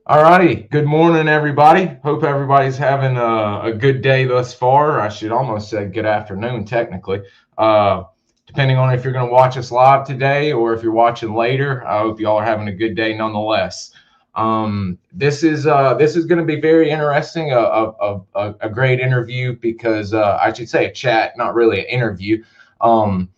All righty. Good morning, everybody. Hope everybody's having a good day thus far. I should almost say good afternoon, technically. Uh, Depending on if you're going to watch us live today or if you're watching later, I hope you all are having a good day nonetheless. This is going to be very interesting. A great interview because I should say a chat, not really an interview. Um,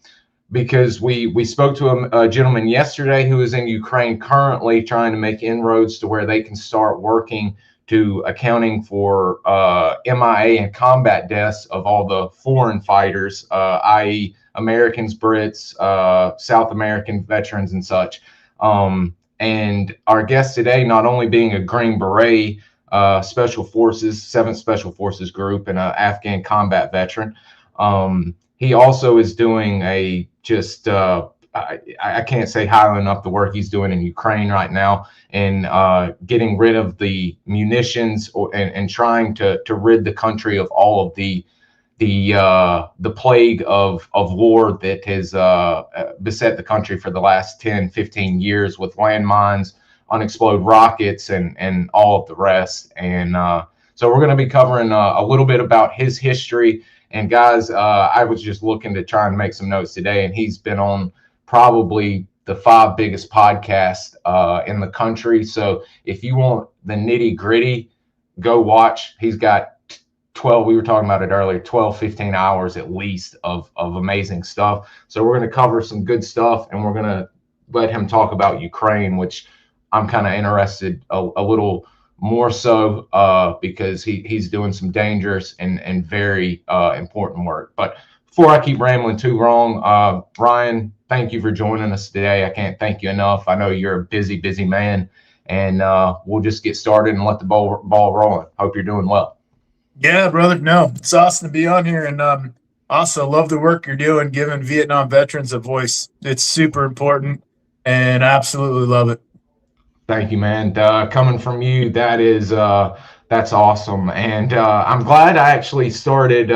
because we spoke to a gentleman yesterday who is in Ukraine currently trying to make inroads to where they can start working to accounting for MIA and combat deaths of all the foreign fighters, i.e. Americans, Brits, South American veterans and such. And our guest today, not only being a Green Beret, Special Forces, 7th Special Forces Group, and an Afghan combat veteran, he also is doing I can't say highly enough the work he's doing in Ukraine right now, and getting rid of the munitions and trying to rid the country of all of the plague of war that has beset the country for the last 10, 15 years with landmines, unexploded rockets, and all of the rest. And so we're going to be covering a little bit about his history. And guys, I was just looking to try and make some notes today, and he's been on probably the 5 biggest podcasts in the country. So if you want the nitty gritty, go watch. He's got 12, we were talking about it earlier, 12, 15 hours at least of amazing stuff. So we're going to cover some good stuff, and we're going to let him talk about Ukraine, which I'm kind of interested a little more so because he's doing some dangerous and very important work. But before I keep rambling too long, Ryan, thank you for joining us today. I can't thank you enough. I know you're a busy man, and we'll just get started and let the ball rolling. Hope you're doing well. Yeah, brother. No, it's awesome to be on here, and also love the work you're doing, giving Vietnam veterans a voice. It's super important, and I absolutely love it. Thank you, man. Coming from you, that's awesome, and I'm glad I actually started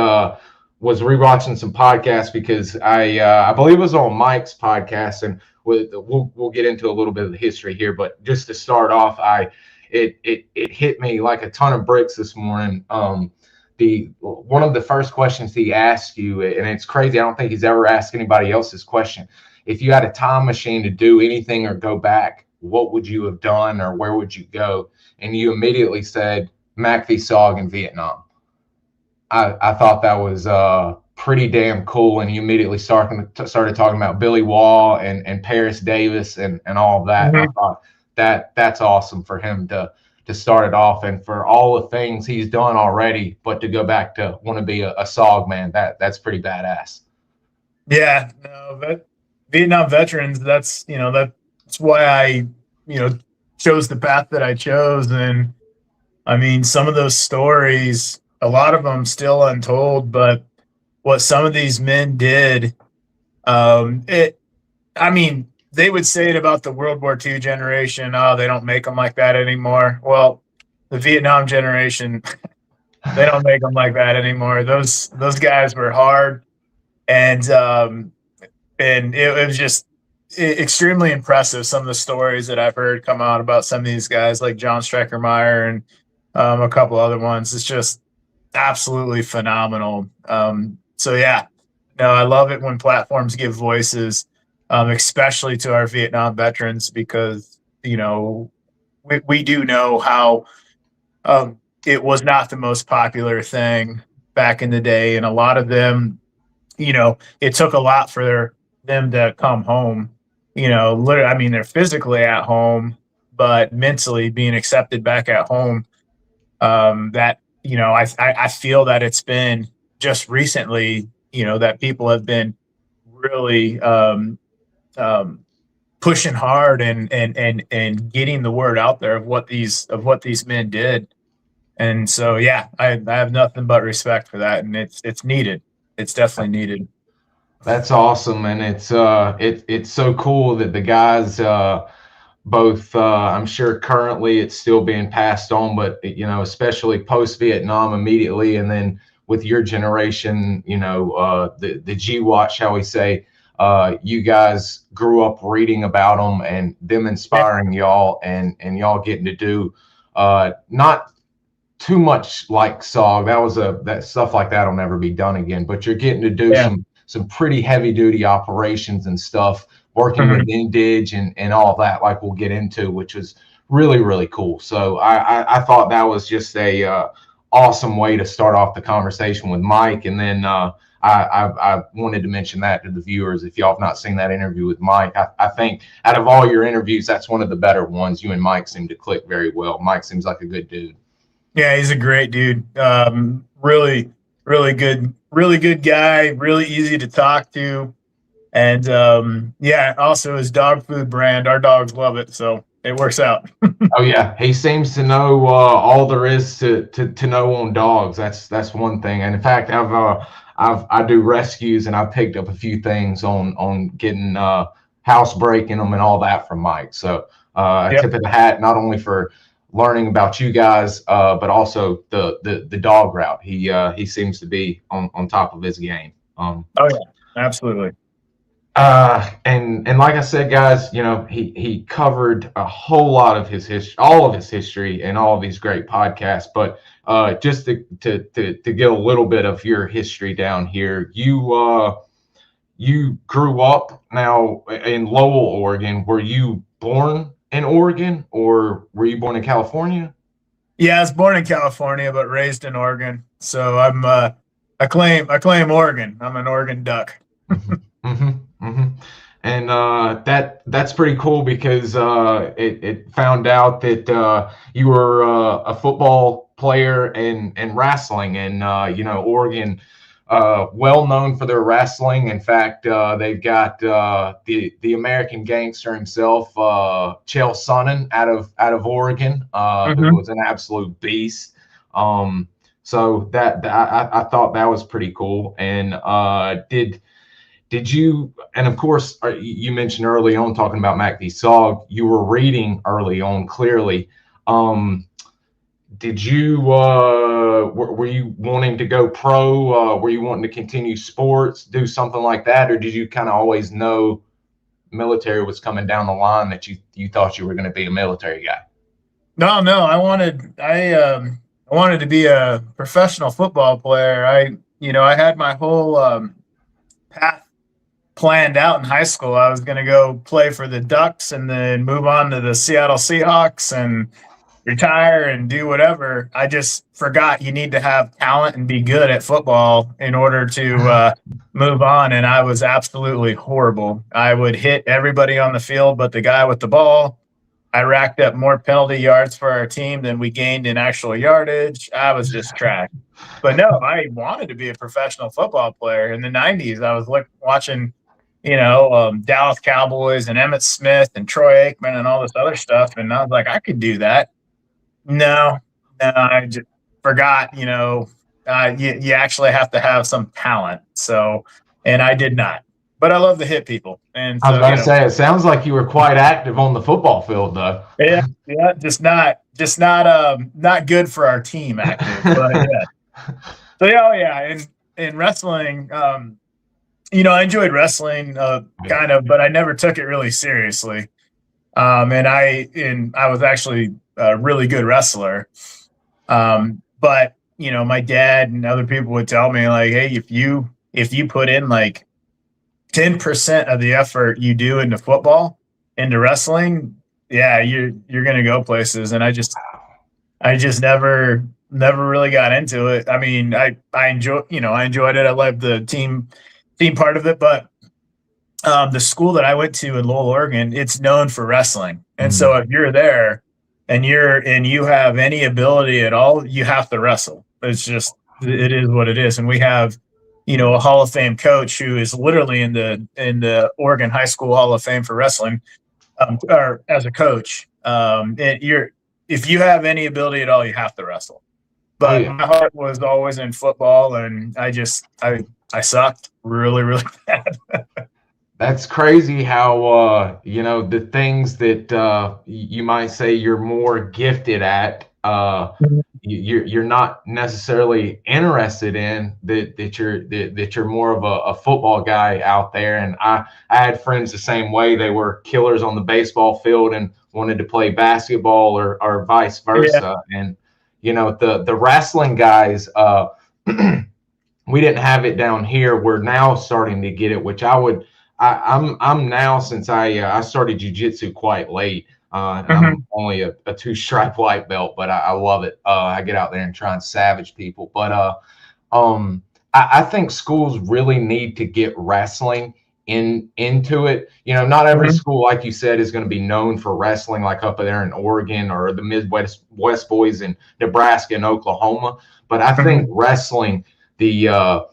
was rewatching some podcasts because I believe it was on Mike's podcast, and we'll get into a little bit of the history here, but just to start off, it hit me like a ton of bricks this morning. The one of the first questions he asked you, and it's crazy, I don't think he's ever asked anybody else this question. If you had a time machine to do anything or go back, what would you have done or where would you go? And you immediately said MACV-SOG in Vietnam. I thought that was pretty damn cool, and you immediately started talking about Billy Wall and Paris Davis and all of that. And I thought that's awesome for him to start it off, and for all the things he's done already, but to go back to want to be a SOG man, that's pretty badass. Yeah, no, but Vietnam veterans, that's why I chose the path that I chose. And I mean, some of those stories, a lot of them still untold, but what some of these men did, they would say it about the World War II generation. Oh, they don't make them like that anymore. Well, the Vietnam generation, they don't make them like that anymore. Those guys were hard, and it was just extremely impressive. Some of the stories that I've heard come out about some of these guys, like John Streckermeyer and a couple other ones, it's just absolutely phenomenal. So yeah, no, I love it when platforms give voices, especially to our Vietnam veterans, because we do know how it was not the most popular thing back in the day, and a lot of them, it took a lot for them to come home. Literally, I mean, they're physically at home, but mentally being accepted back at home. I feel that it's been just recently, that people have been really pushing hard and getting the word out there of what these men did. And so, yeah, I have nothing but respect for that, and it's needed. It's definitely needed. That's awesome, and it's so cool that the guys both I'm sure currently it's still being passed on, but especially post Vietnam immediately, and then with your generation, the GWAT, shall we say, you guys grew up reading about them and them inspiring y'all, and y'all getting to do Not too much like SOG. That stuff like that'll never be done again. But you're getting to do some pretty heavy duty operations and stuff, working with Indig and all that, like we'll get into, which was really, really cool. So I thought that was just a awesome way to start off the conversation with Mike. And then I wanted to mention that to the viewers. If y'all have not seen that interview with Mike, I think out of all your interviews, that's one of the better ones. You and Mike seem to click very well. Mike seems like a good dude. Yeah, he's a great dude. Really, really good guy. Really easy to talk to. And yeah, also his dog food brand. Our dogs love it, so it works out. Oh yeah, he seems to know all there is to know on dogs. That's one thing. And in fact, I do rescues, and I picked up a few things on getting housebreaking them and all that from Mike. So tip of the hat, not only for learning about you guys, but also the dog route. He seems to be on top of his game. Oh yeah, absolutely. And like I said, guys, you know, he covered a whole lot of his history, all of his history, and all of these great podcasts. But just to get a little bit of your history down here, you grew up now in Lowell, Oregon. Were you born in Oregon, or were you born in California? Yeah, I was born in California, but raised in Oregon. So I'm I claim Oregon. I'm an Oregon duck. And that's pretty cool, because it found out that you were a football player and wrestling, and you know, Oregon, well known for their wrestling. In fact, they've got the American gangster himself, Chael Sonnen, out of Oregon, who was an absolute beast. So that I thought that was pretty cool. And did you, and of course, you mentioned early on, talking about MACV-SOG, you were reading early on, clearly. Did you, were you wanting to go pro? Were you wanting to continue sports, do something like that? Or did you kind of always know military was coming down the line, that you thought you were going to be a military guy? No, I wanted to be a professional football player. I had my whole path planned out in high school. I was going to go play for the Ducks and then move on to the Seattle Seahawks and retire and do whatever. I just forgot you need to have talent and be good at football in order to move on. And I was absolutely horrible. I would hit everybody on the field but the guy with the ball. I racked up more penalty yards for our team than we gained in actual yardage. I was just trash. But no, I wanted to be a professional football player. In the 90s, I was watching, Dallas Cowboys and Emmitt Smith and Troy Aikman and all this other stuff. And I was like, I could do that. No, I just forgot, you actually have to have some talent. So, and I did not. But I love to hit people. And so, I was going to say, it sounds like you were quite active on the football field, though. Yeah, just not good for our team active. But yeah. So yeah. In wrestling, I enjoyed wrestling kind of, but I never took it really seriously. And I was actually a really good wrestler. But my dad and other people would tell me, like, hey, if you put in like 10% of the effort you do into football, into wrestling, yeah, you're going to go places. And I just never really got into it. I mean, I enjoyed it. I loved the team part of it, but the school that I went to in Lowell, Oregon, it's known for wrestling. And so if you're there and you have any ability at all, you have to wrestle. It is what it is. And we have, a Hall of Fame coach who is literally in the Oregon High School Hall of Fame for wrestling, or as a coach. If you have any ability at all, you have to wrestle. But my heart was always in football, and I sucked really, really bad. That's crazy how the things that you might say you're more gifted at, you're not necessarily interested in, that you're more of a football guy out there. And I had friends the same way. They were killers on the baseball field and wanted to play basketball or vice versa. Yeah. And, you know, the wrestling guys, we didn't have it down here. We're now starting to get it, which I'm now, since I started jiu-jitsu quite late. I'm only a 2-stripe white belt, but I love it. I get out there and try and savage people. But I think schools really need to get wrestling into it. You know, not every school, like you said, is going to be known for wrestling, like up there in Oregon or the Midwest boys in Nebraska and Oklahoma. But I think wrestling, the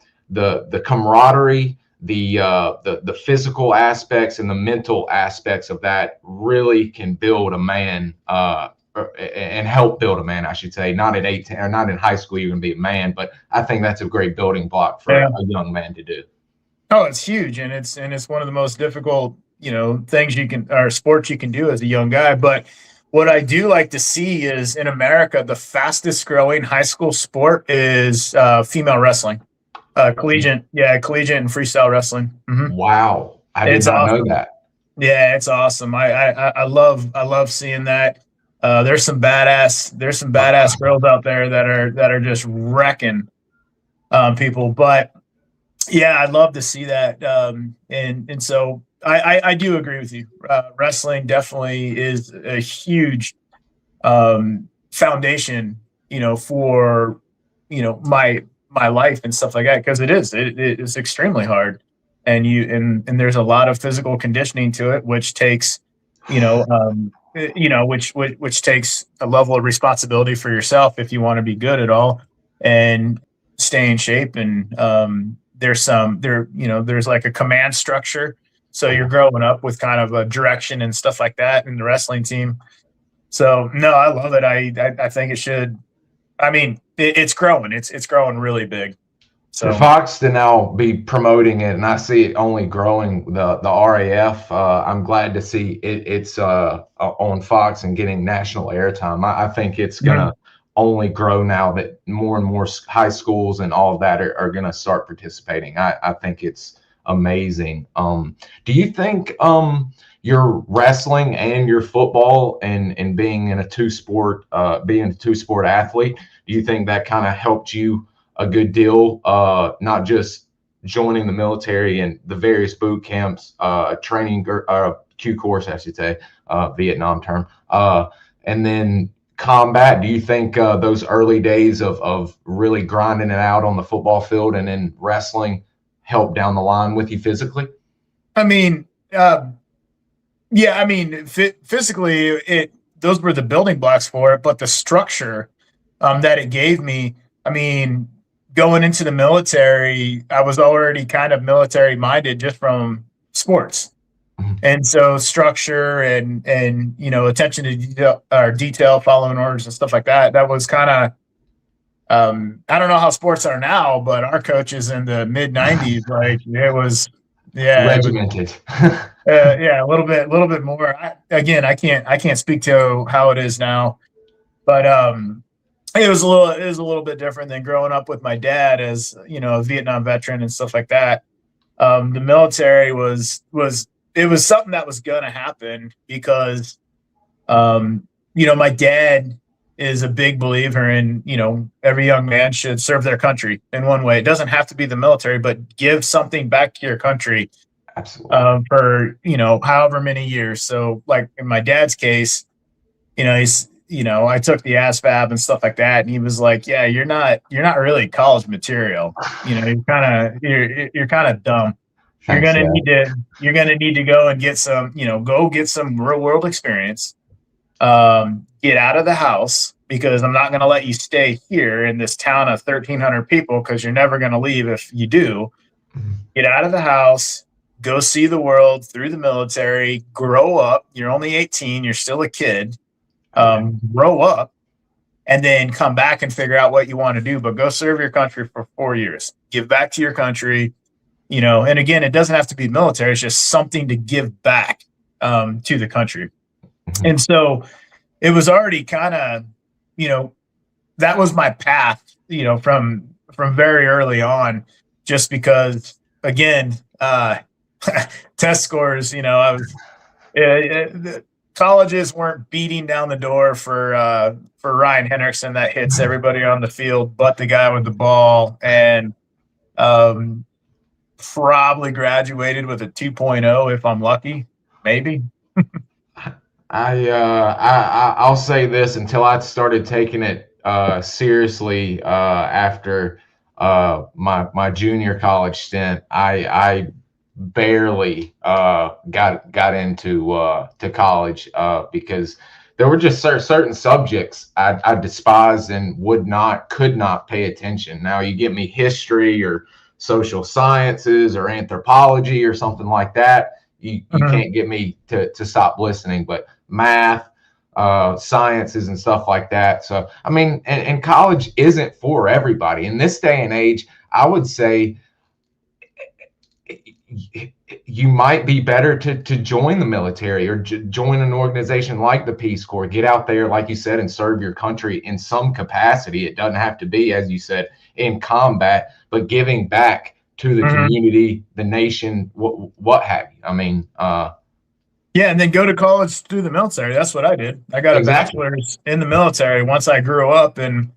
camaraderie, the physical aspects and the mental aspects of that really can build a man, and help build a man, I should say. Not at 18 or not in high school, you're going to be a man, but I think that's a great building block for a young man to do. Oh, it's huge, and it's one of the most difficult, you know, things or sports you can do as a young guy. But what I do like to see is in America, the fastest growing high school sport is female wrestling. Collegiate and freestyle wrestling. Wow, I did not know that. Yeah, it's awesome. I love seeing that. There's some badass girls out there that are just wrecking people. But yeah, I'd love to see that. And so I do agree with you. Wrestling definitely is a huge foundation, you know, for, you know, my life and stuff like that, because it's extremely hard, and there's a lot of physical conditioning to it, which takes, which takes a level of responsibility for yourself if you want to be good at all and stay in shape. And there's like a command structure, so you're growing up with kind of a direction and stuff like that in the wrestling team. So no, I love it. I think it should. I mean, it's growing. It's growing really big. So for Fox to now be promoting it, and I see it only growing, the RAF. I'm glad to see it's on Fox and getting national airtime. I think it's gonna only grow now that more and more high schools and all of that are gonna start participating. I think it's amazing. Do you think your wrestling and your football and being a two-sport athlete, do you think that kind of helped you a good deal, not just joining the military and the various boot camps, training, Q course, I should say, Vietnam term, and then combat? Do you think those early days of really grinding it out on the football field and then wrestling helped down the line with you physically? I mean, physically, those were the building blocks for it, but the structure that it gave me, I mean, going into the military, I was already kind of military minded just from sports. And so structure and attention to detail, following orders and stuff like that, that was kind of, I don't know how sports are now, but our coaches in the mid 90s, like it was, regimented. A little bit more. I can't speak to how it is now, but it was a little bit different than growing up with my dad as, you know, a Vietnam veteran and stuff like that. The military was something that was going to happen because, my dad is a big believer in, every young man should serve their country in one way. It doesn't have to be the military, but give something back to your country. Absolutely. For, however many years. So like in my dad's case, I took the ASVAB and stuff like that. And he was like, yeah, you're not really college material. You're kind of dumb. You're going to need to go and get some, get some real world experience, get out of the house, because I'm not going to let you stay here in this town of 1,300 people, because you're never going to leave if you do. Get out of the house, go see the world through the military, grow up. You're only 18. You're still a kid. Grow up, and then come back and figure out what you want to do. But go serve your country for 4 years. Give back to your country. And again, it doesn't have to be military. It's just something to give back to the country. And so it was already kind of, that was my path, from very early on, just because, again, test scores, I was colleges weren't beating down the door for Ryan Hendrickson that hits everybody on the field but the guy with the ball, and probably graduated with a 2.0 if I'm lucky, maybe. I'll say this, until I started taking it seriously after my junior college stint, I barely got into to college because there were just certain subjects I despised and could not pay attention. Now you get me history or social sciences or anthropology or something like that, you can't get me to stop listening. But math, sciences and stuff like that. So, I mean, and college isn't for everybody. In this day and age, I would say you might be better to join the military or join an organization like the Peace Corps. Get out there, like you said, and serve your country in some capacity. It doesn't have to be, as you said, in combat, but giving back to the community, the nation, what have you. I mean, yeah, and then go to college through the military. That's what I did. I got a bachelor's in the military once I grew up, and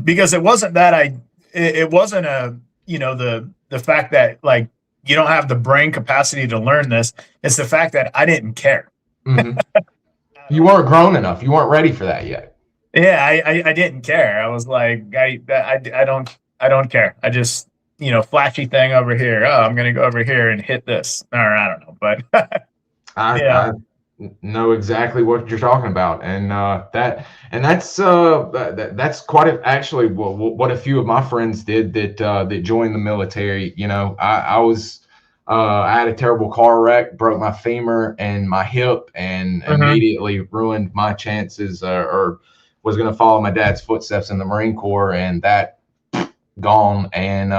because it wasn't that it wasn't the fact that, like, you don't have the brain capacity to learn this. It's the fact that I didn't care. You weren't grown enough. You weren't ready for that yet. Yeah, I didn't care. I was like, I don't care. I just, flashy thing over here. Oh, I'm gonna go over here and hit this. Or I don't know, but I know exactly what you're talking about, and that's quite actually what a few of my friends did that joined the military. I had a terrible car wreck, broke my femur and my hip, and immediately ruined my chances, or was going to follow my dad's footsteps in the Marine Corps, and that gone. And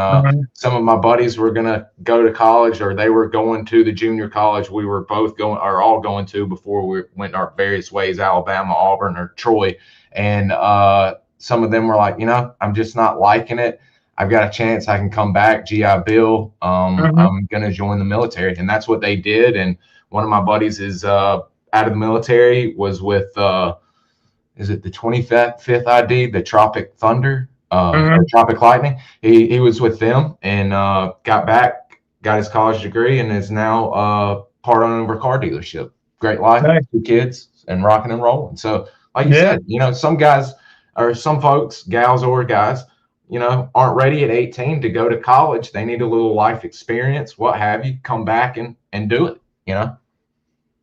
some of my buddies were going to go to college, or they were going to the junior college we were both going, or all going to, before we went our various ways, Alabama, Auburn, or Troy. And some of them were like, I'm just not liking it. I've got a chance I can come back, GI Bill. I'm going to join the military. And that's what they did. And one of my buddies is out of the military, was with, is it the 25th ID, the Tropic Thunder? Or Tropic Lightning. He was with them and got back, got his college degree, and is now part owner of a car dealership. Great life, nice. 2 kids, and rocking and rolling. So, like you said, some guys, or some folks, gals or guys, aren't ready at 18 to go to college. They need a little life experience, what have you, come back and do it,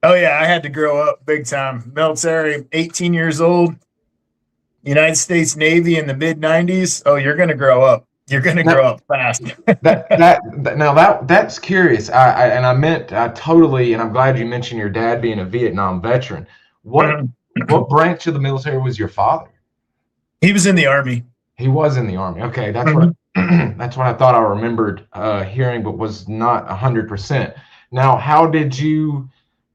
Oh yeah, I had to grow up big time. Military, 18 years old. United States Navy in the mid 90s. Oh, you're going to grow up. You're going to grow up fast. That's curious. I meant totally, and I'm glad you mentioned your dad being a Vietnam veteran. What branch of the military was your father? He was in the Army. He was in the Army. Okay, that's what that's what I thought I remembered hearing, but was not 100%. Now, how did you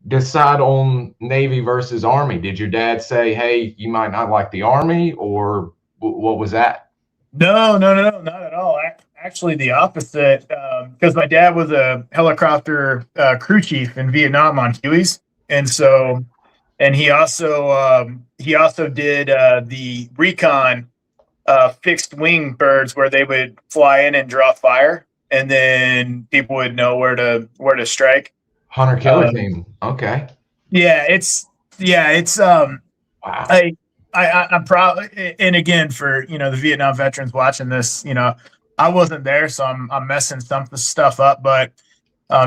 decide on Navy versus Army? Did your dad say, hey, you might not like the Army, or what was that? No, not at all. Actually, the opposite, because my dad was a helicopter crew chief in Vietnam on Hueys. And he also did the recon fixed wing birds, where they would fly in and draw fire, and then people would know where to strike. Hunter killer team. Okay. Yeah, it's wow. I'm proud. And again, for the Vietnam veterans watching this, I wasn't there, so I'm messing some stuff up. But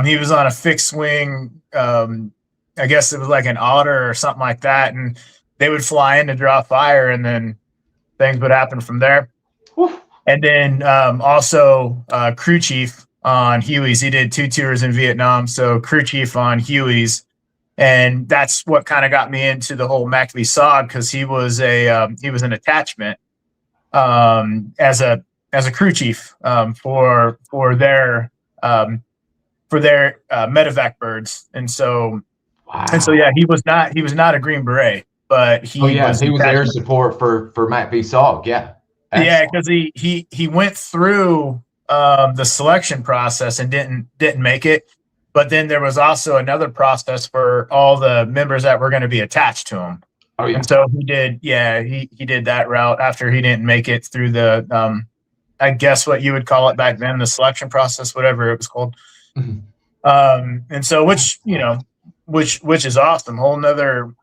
he was on a fixed wing. I guess it was like an otter or something like that, and they would fly in to draw fire, and then things would happen from there. Whew. And then also crew chief on Hueys. He did 2 tours in Vietnam, so crew chief on Hueys, and that's what kind of got me into the whole MACV-SOG, because he was an attachment as a crew chief for their medevac birds, and so yeah, he was not a Green Beret, but he was air support for MACV-SOG. Yeah. Excellent. Yeah, because he went through the selection process and didn't make it, But then there was also another process for all the members that were going to be attached to him. Oh yeah. And so he did that route after he didn't make it through the, I guess what you would call it back then, the selection process, whatever it was called. And so, which is awesome. Whole nother.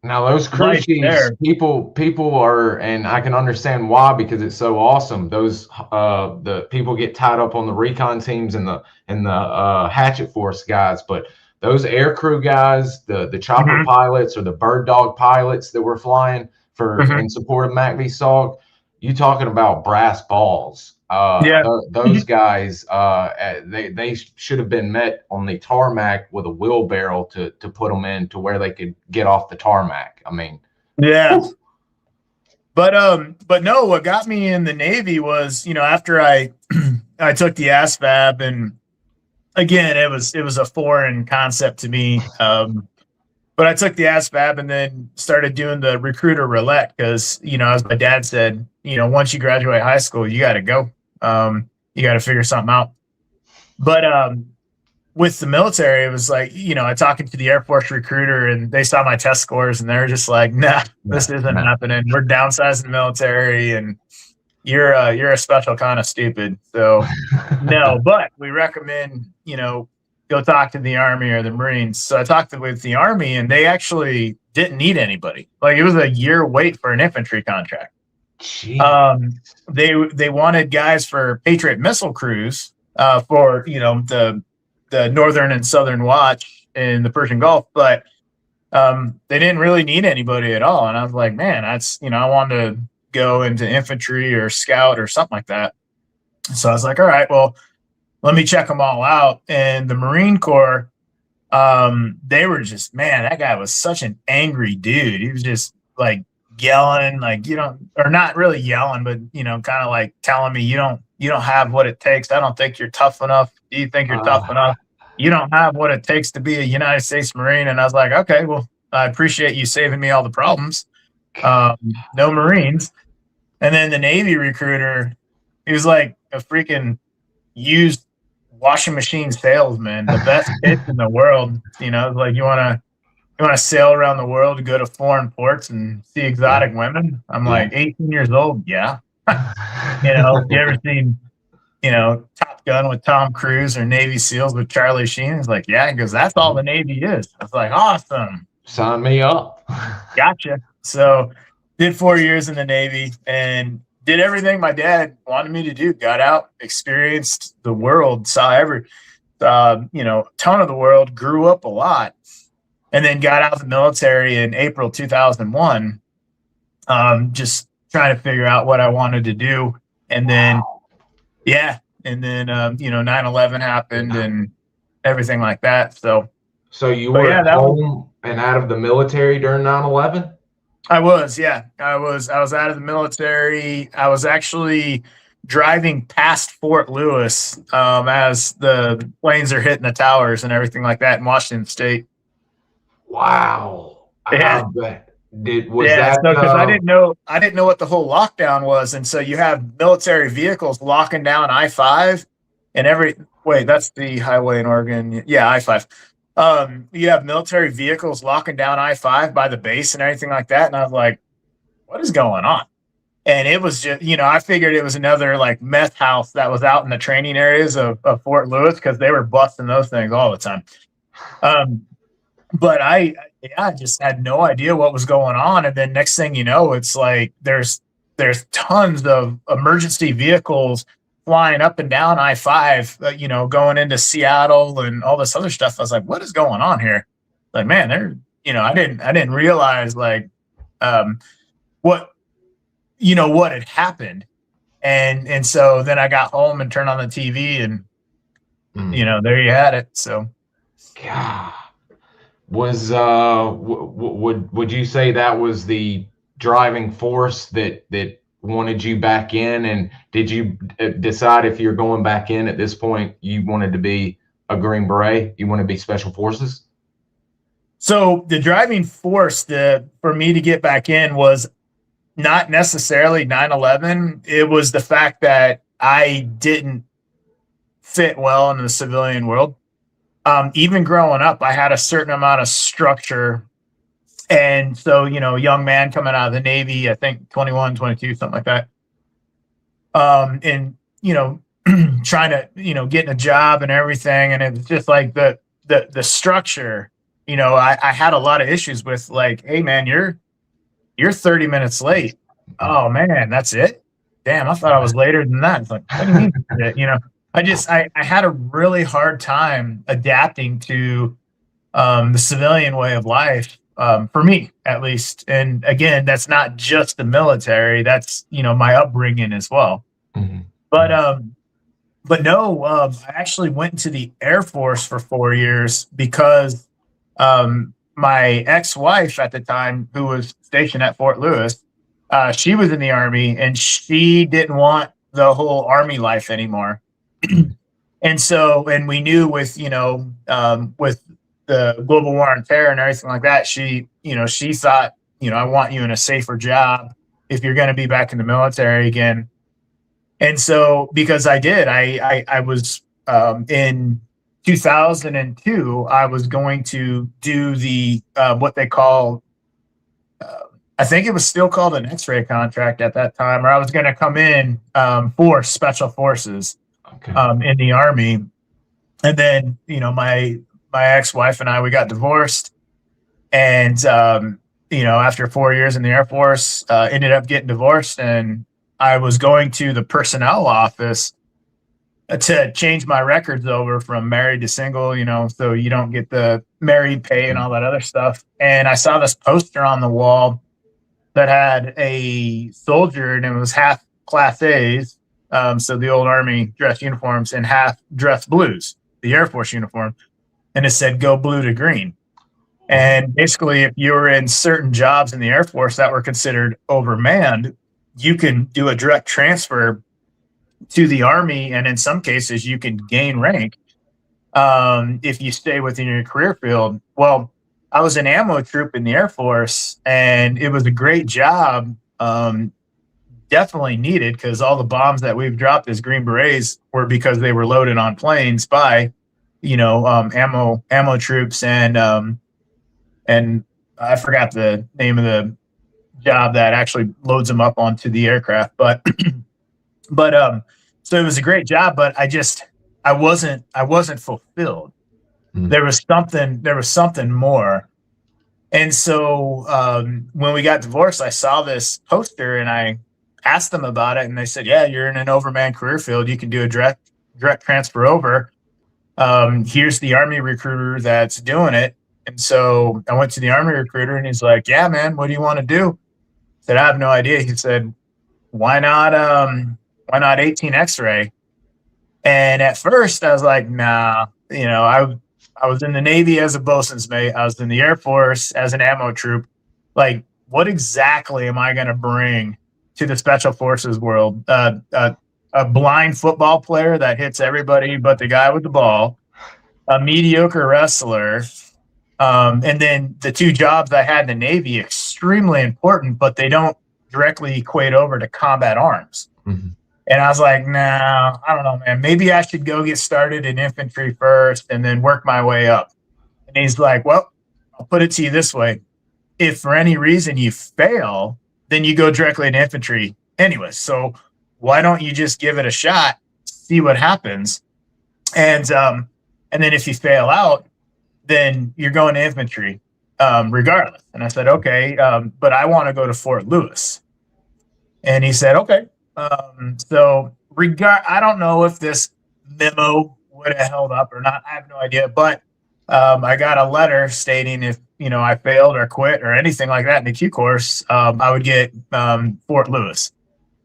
Now those crew chiefs, people are, and I can understand why, because it's so awesome. Those the people get tied up on the recon teams and the hatchet force guys, but those air crew guys, the chopper pilots or the bird dog pilots that were flying for in support of MACV-SOG, you talking about brass balls. Those guys, they should have been met on the tarmac with a wheelbarrow to put them in to where they could get off the tarmac. I mean, yeah. But no, what got me in the Navy was, after I took the ASVAB, and again, it was a foreign concept to me. But I took the ASVAB and then started doing the recruiter roulette because, as my dad said, once you graduate high school, you got to go. You got to figure something out. But with the military, it was like, I talking to the Air Force recruiter, and they saw my test scores, and they were just like, nah, this isn't happening. We're downsizing the military, and you're a special kind of stupid. So no, but we recommend, go talk to the Army or the Marines. So I talked with the Army, and they actually didn't need anybody. Like, it was a year wait for an infantry contract. They wanted guys for Patriot missile crews for the Northern and Southern Watch in the Persian Gulf, but they didn't really need anybody at all. And I was like, man, that's I wanted to go into infantry or scout or something like that. So I was like, all right, well, let me check them all out. And the Marine Corps, they were just, man, that guy was such an angry dude. He was just like yelling, like, or not really yelling, but kind of like telling me, you don't have what it takes. I don't think you're tough enough. Do you think you're tough enough? You don't have what it takes to be a United States Marine. And I was like, okay, well, I appreciate you saving me all the problems. No Marines. And then the Navy recruiter, he was like a freaking used washing machine salesman, the best pitch in the world. Like, you want to sail around the world to go to foreign ports and see exotic women? I'm like, 18 years old. Yeah. You ever seen, Top Gun with Tom Cruise or Navy SEALs with Charlie Sheen? He's like, yeah, because that's all the Navy is. I was like, awesome. Sign me up. Gotcha. So did 4 years in the Navy and did everything my dad wanted me to do. Got out, experienced the world, saw every, ton of the world, grew up a lot. And then got out of the military in April 2001, just trying to figure out what I wanted to do. And then, 9/11 happened and everything like that. So you were at home and out of the military during 9/11? I was out of the military. I was actually driving past Fort Lewis as the planes are hitting the towers and everything like that in Washington State. Wow. Yeah. Because I didn't know what the whole lockdown was. And so you have military vehicles locking down I-5 and that's the highway in Oregon. Yeah, I-5. You have military vehicles locking down I-5 by the base and everything like that. And I was like, what is going on? And it was just, I figured it was another like meth house that was out in the training areas of Fort Lewis, because they were busting those things all the time. But I just had no idea what was going on. And then next thing you know, it's like there's tons of emergency vehicles flying up and down I-5, going into Seattle and all this other stuff. I was like, what is going on here? Like, man, I didn't realize like what had happened. And so then I got home and turned on the TV and there you had it. So God. Was would you say that was the driving force that wanted you back in? And did you decide if you're going back in at this point, you wanted to be a Green Beret? You want to be Special Forces? So the driving force for me to get back in was not necessarily 9/11. It was the fact that I didn't fit well in the civilian world. Even growing up, I had a certain amount of structure. And so, young man coming out of the Navy, I think 21, 22, something like that. And, trying to, getting a job and everything. And it's just like the structure, I had a lot of issues with, like, hey man, you're 30 minutes late. Oh man, that's it. Damn, I thought I was later than that. It's like, what do you mean? I had a really hard time adapting to the civilian way of life, for me at least. And again, that's not just the military, that's my upbringing as well. Mhm. But no, I actually went into the Air Force for 4 years because my ex-wife at the time, who was stationed at Fort Lewis, she was in the Army and she didn't want the whole Army life anymore. And we knew with, with the global war on terror and everything like that, she thought, I want you in a safer job if you're going to be back in the military again. And so, because I did, I was in 2002, I was going to do the what they call, I think it was still called an X-ray contract at that time, or I was going to come in for special forces in the Army. And then, my ex-wife and I, we got divorced, and after 4 years in the Air Force, ended up getting divorced, and I was going to the personnel office to change my records over from married to single, so you don't get the married pay and all that other stuff. And I saw this poster on the wall that had a soldier, and it was half Class A's, so the old Army dress uniforms, and half dress blues, the Air Force uniform. And it said, go blue to green. And basically, if you were in certain jobs in the Air Force that were considered overmanned, you can do a direct transfer to the Army, and in some cases you can gain rank if you stay within your career field. Well, I was an ammo troop in the Air Force, and it was a great job, definitely needed, because all the bombs that we've dropped as Green Berets were because they were loaded on planes by ammo troops, and I forgot the name of the job that actually loads them up onto the aircraft, but so it was a great job, but I wasn't fulfilled. There was something more. And so when we got divorced, I saw this poster and I asked them about it, and they said, yeah, you're in an overmanned career field, you can do a direct transfer over. Here's the Army recruiter that's doing it. And so I went to the Army recruiter, and he's like, yeah, man, what do you want to do? I said, I have no idea. He said, why not 18 X-ray? And at first I was like, nah, I was in the Navy as a bosun's mate. I was in the Air Force as an ammo troop. Like, what exactly am I going to bring to the Special Forces world? A blind football player that hits everybody but the guy with the ball, a mediocre wrestler, and then the two jobs I had in the Navy, extremely important, but they don't directly equate over to combat arms. Mm-hmm. And I was like, nah, I don't know, man. Maybe I should go get started in infantry first and then work my way up. And he's like, well, I'll put it to you this way. If for any reason you fail, then you go directly into infantry anyway. So why don't you just give it a shot, see what happens? And then if you fail out, then you're going to infantry regardless. And I said, okay, but I want to go to Fort Lewis. And he said, okay. So I don't know if this memo would have held up or not. I have no idea, but I got a letter stating if, I failed or quit or anything like that in the Q course, I would get Fort Lewis.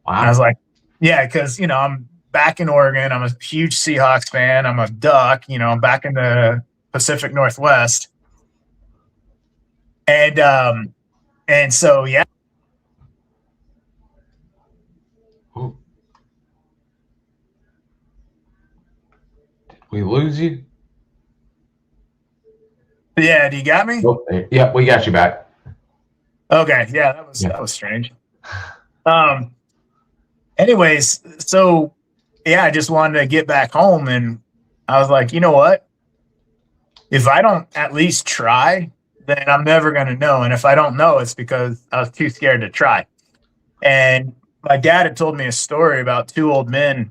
Wow. And I was like, yeah, because, I'm back in Oregon. I'm a huge Seahawks fan. I'm a Duck, I'm back in the Pacific Northwest. And so, yeah. Ooh. Did we lose you? Yeah, do you got me? Oh, yeah, we got you back. Okay, yeah, that was strange. Anyways, so I just wanted to get back home. And I was like, you know what? If I don't at least try, then I'm never going to know. And if I don't know, it's because I was too scared to try. And my dad had told me a story about two old men,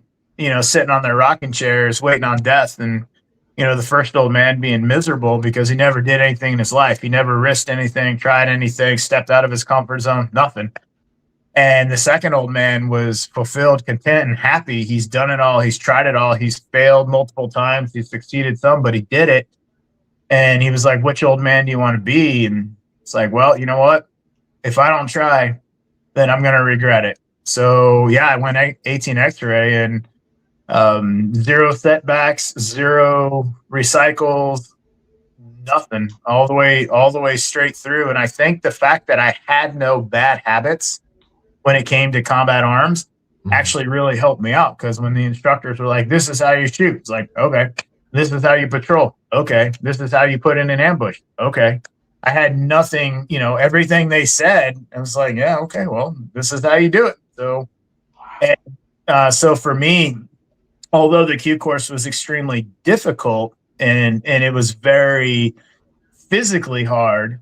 sitting on their rocking chairs waiting on death. And, the first old man being miserable because he never did anything in his life. He never risked anything, tried anything, stepped out of his comfort zone, nothing. And the second old man was fulfilled, content, and happy. He's done it all. He's tried it all. He's failed multiple times. He's succeeded some, but he did it. And he was like, which old man do you want to be? And it's like, well, you know what? If I don't try, then I'm going to regret it. So, yeah, I went 18 X-ray and 0 setbacks, 0 recycles, nothing, all the way straight through. And I think the fact that I had no bad habits when it came to combat arms actually really helped me out, because when the instructors were like, this is how you shoot, it's like, okay, this is how you patrol, okay, this is how you put in an ambush, okay. I had nothing, everything they said, I was like, yeah, okay, well, this is how you do it. So, so for me, although the Q course was extremely difficult and it was very physically hard,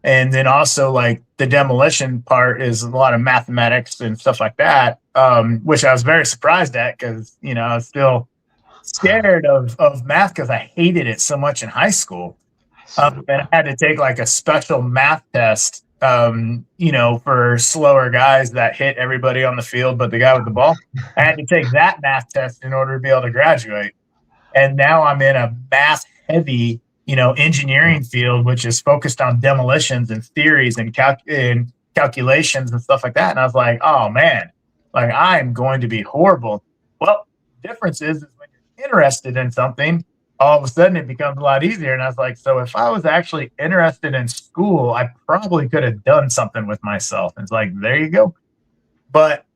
and then also like the demolition part is a lot of mathematics and stuff like that, which I was very surprised at, because, I was still scared of math because I hated it so much in high school. And I had to take like a special math test, for slower guys that hit everybody on the field but the guy with the ball. I had to take that math test in order to be able to graduate. And now I'm in a math heavy engineering field, which is focused on demolitions and theories and calculations and stuff like that. And I was like, oh man, like I'm going to be horrible. Well, the difference is when you're interested in something, all of a sudden it becomes a lot easier. And I was like, so if I was actually interested in school, I probably could have done something with myself. It's like, there you go. But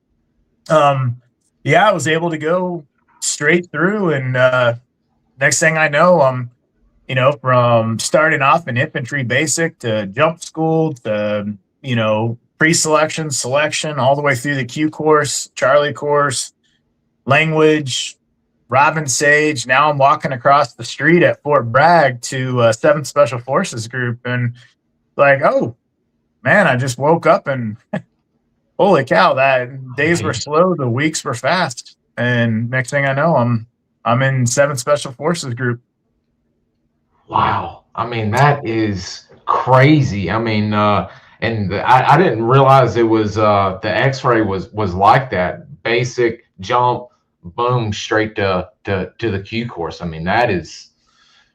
I was able to go straight through. And next thing I know, I'm from starting off in infantry basic to jump school to, pre-selection, selection, all the way through the Q course, Charlie course, language, Robin Sage. Now I'm walking across the street at Fort Bragg to 7th Special Forces Group, and like, oh man, I just woke up and holy cow, that days were slow, the weeks were fast, and next thing I know, I'm in 7th Special Forces Group. Wow. I mean, that is crazy. I mean, and I didn't realize it was the X-ray was like that. Basic, jump, boom, straight to the Q course. I mean, that is,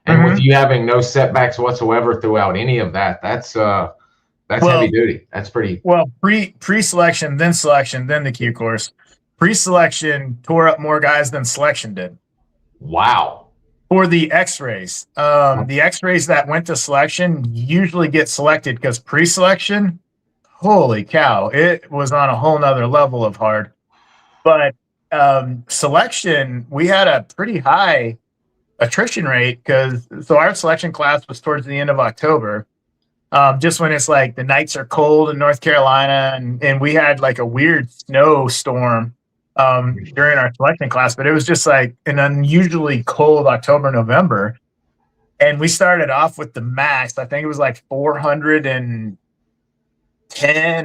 and with you having no setbacks whatsoever throughout any of that, that's heavy duty. That's pretty well. Pre-selection, then selection, then the Q course. Pre-selection tore up more guys than selection did. Wow. For the X-rays, the X-rays that went to selection usually get selected, because pre-selection, holy cow, it was on a whole nother level of hard. But selection, we had a pretty high attrition rate, so our selection class was towards the end of October, just when it's like the nights are cold in North Carolina, and we had like a weird snowstorm during our selection class, but it was just like an unusually cold October, November. And we started off with the max, I think it was like 410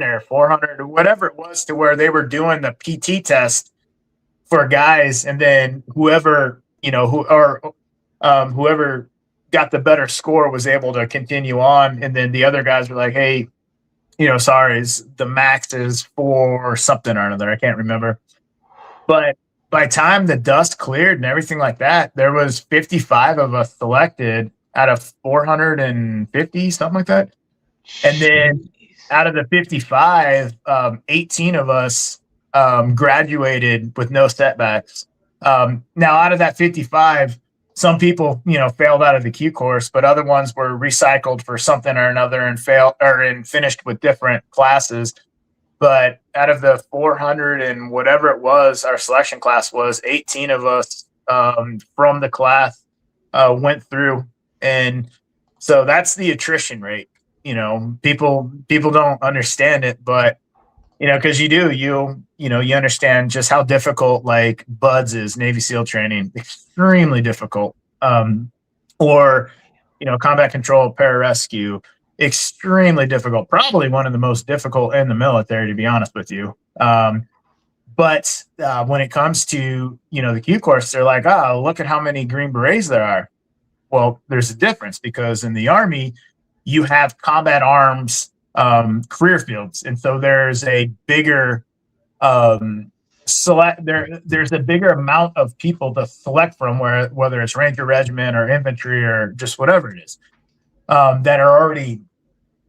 or 400 or whatever it was, to where they were doing the PT test for guys. And then whoever got the better score was able to continue on. And then the other guys were like, hey, sorry, the max is for something or another. I can't remember. But by the time the dust cleared and everything like that, there was 55 of us selected out of 450, something like that. And then out of the 55, 18 of us graduated with no setbacks. Now, out of that 55, some people, failed out of the Q course, but other ones were recycled for something or another and finished with different classes. But out of the 400 and whatever it was, our selection class was, 18 of us from the class went through. And so that's the attrition rate. People don't understand it, but because you understand just how difficult like BUDS is, Navy SEAL training, extremely difficult. Or combat control, pararescue, extremely difficult, probably one of the most difficult in the military, to be honest with you. But when it comes to the Q course, they're like, oh, look at how many Green Berets there are. Well, there's a difference, because in the Army you have combat arms career fields, and so there's a bigger there's a bigger amount of people to select from, whether it's Ranger Regiment or infantry or just whatever it is, that are already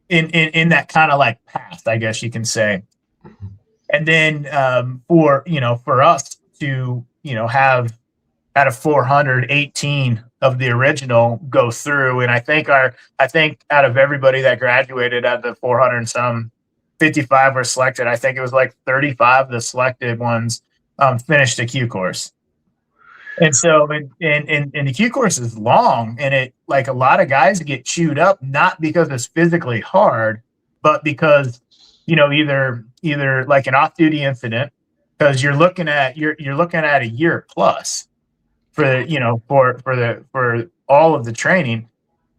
in that kind of like path, I guess you can say. And then for us to have out of 418 of the original go through, and I think out of everybody that graduated at the 400 and some, 55 were selected. I think it was like 35 of the selected ones finished the Q course. And so and the Q course is long, and it, like, a lot of guys get chewed up, not because it's physically hard, but because either like an off-duty incident, because you're looking at a year plus for for all of the training.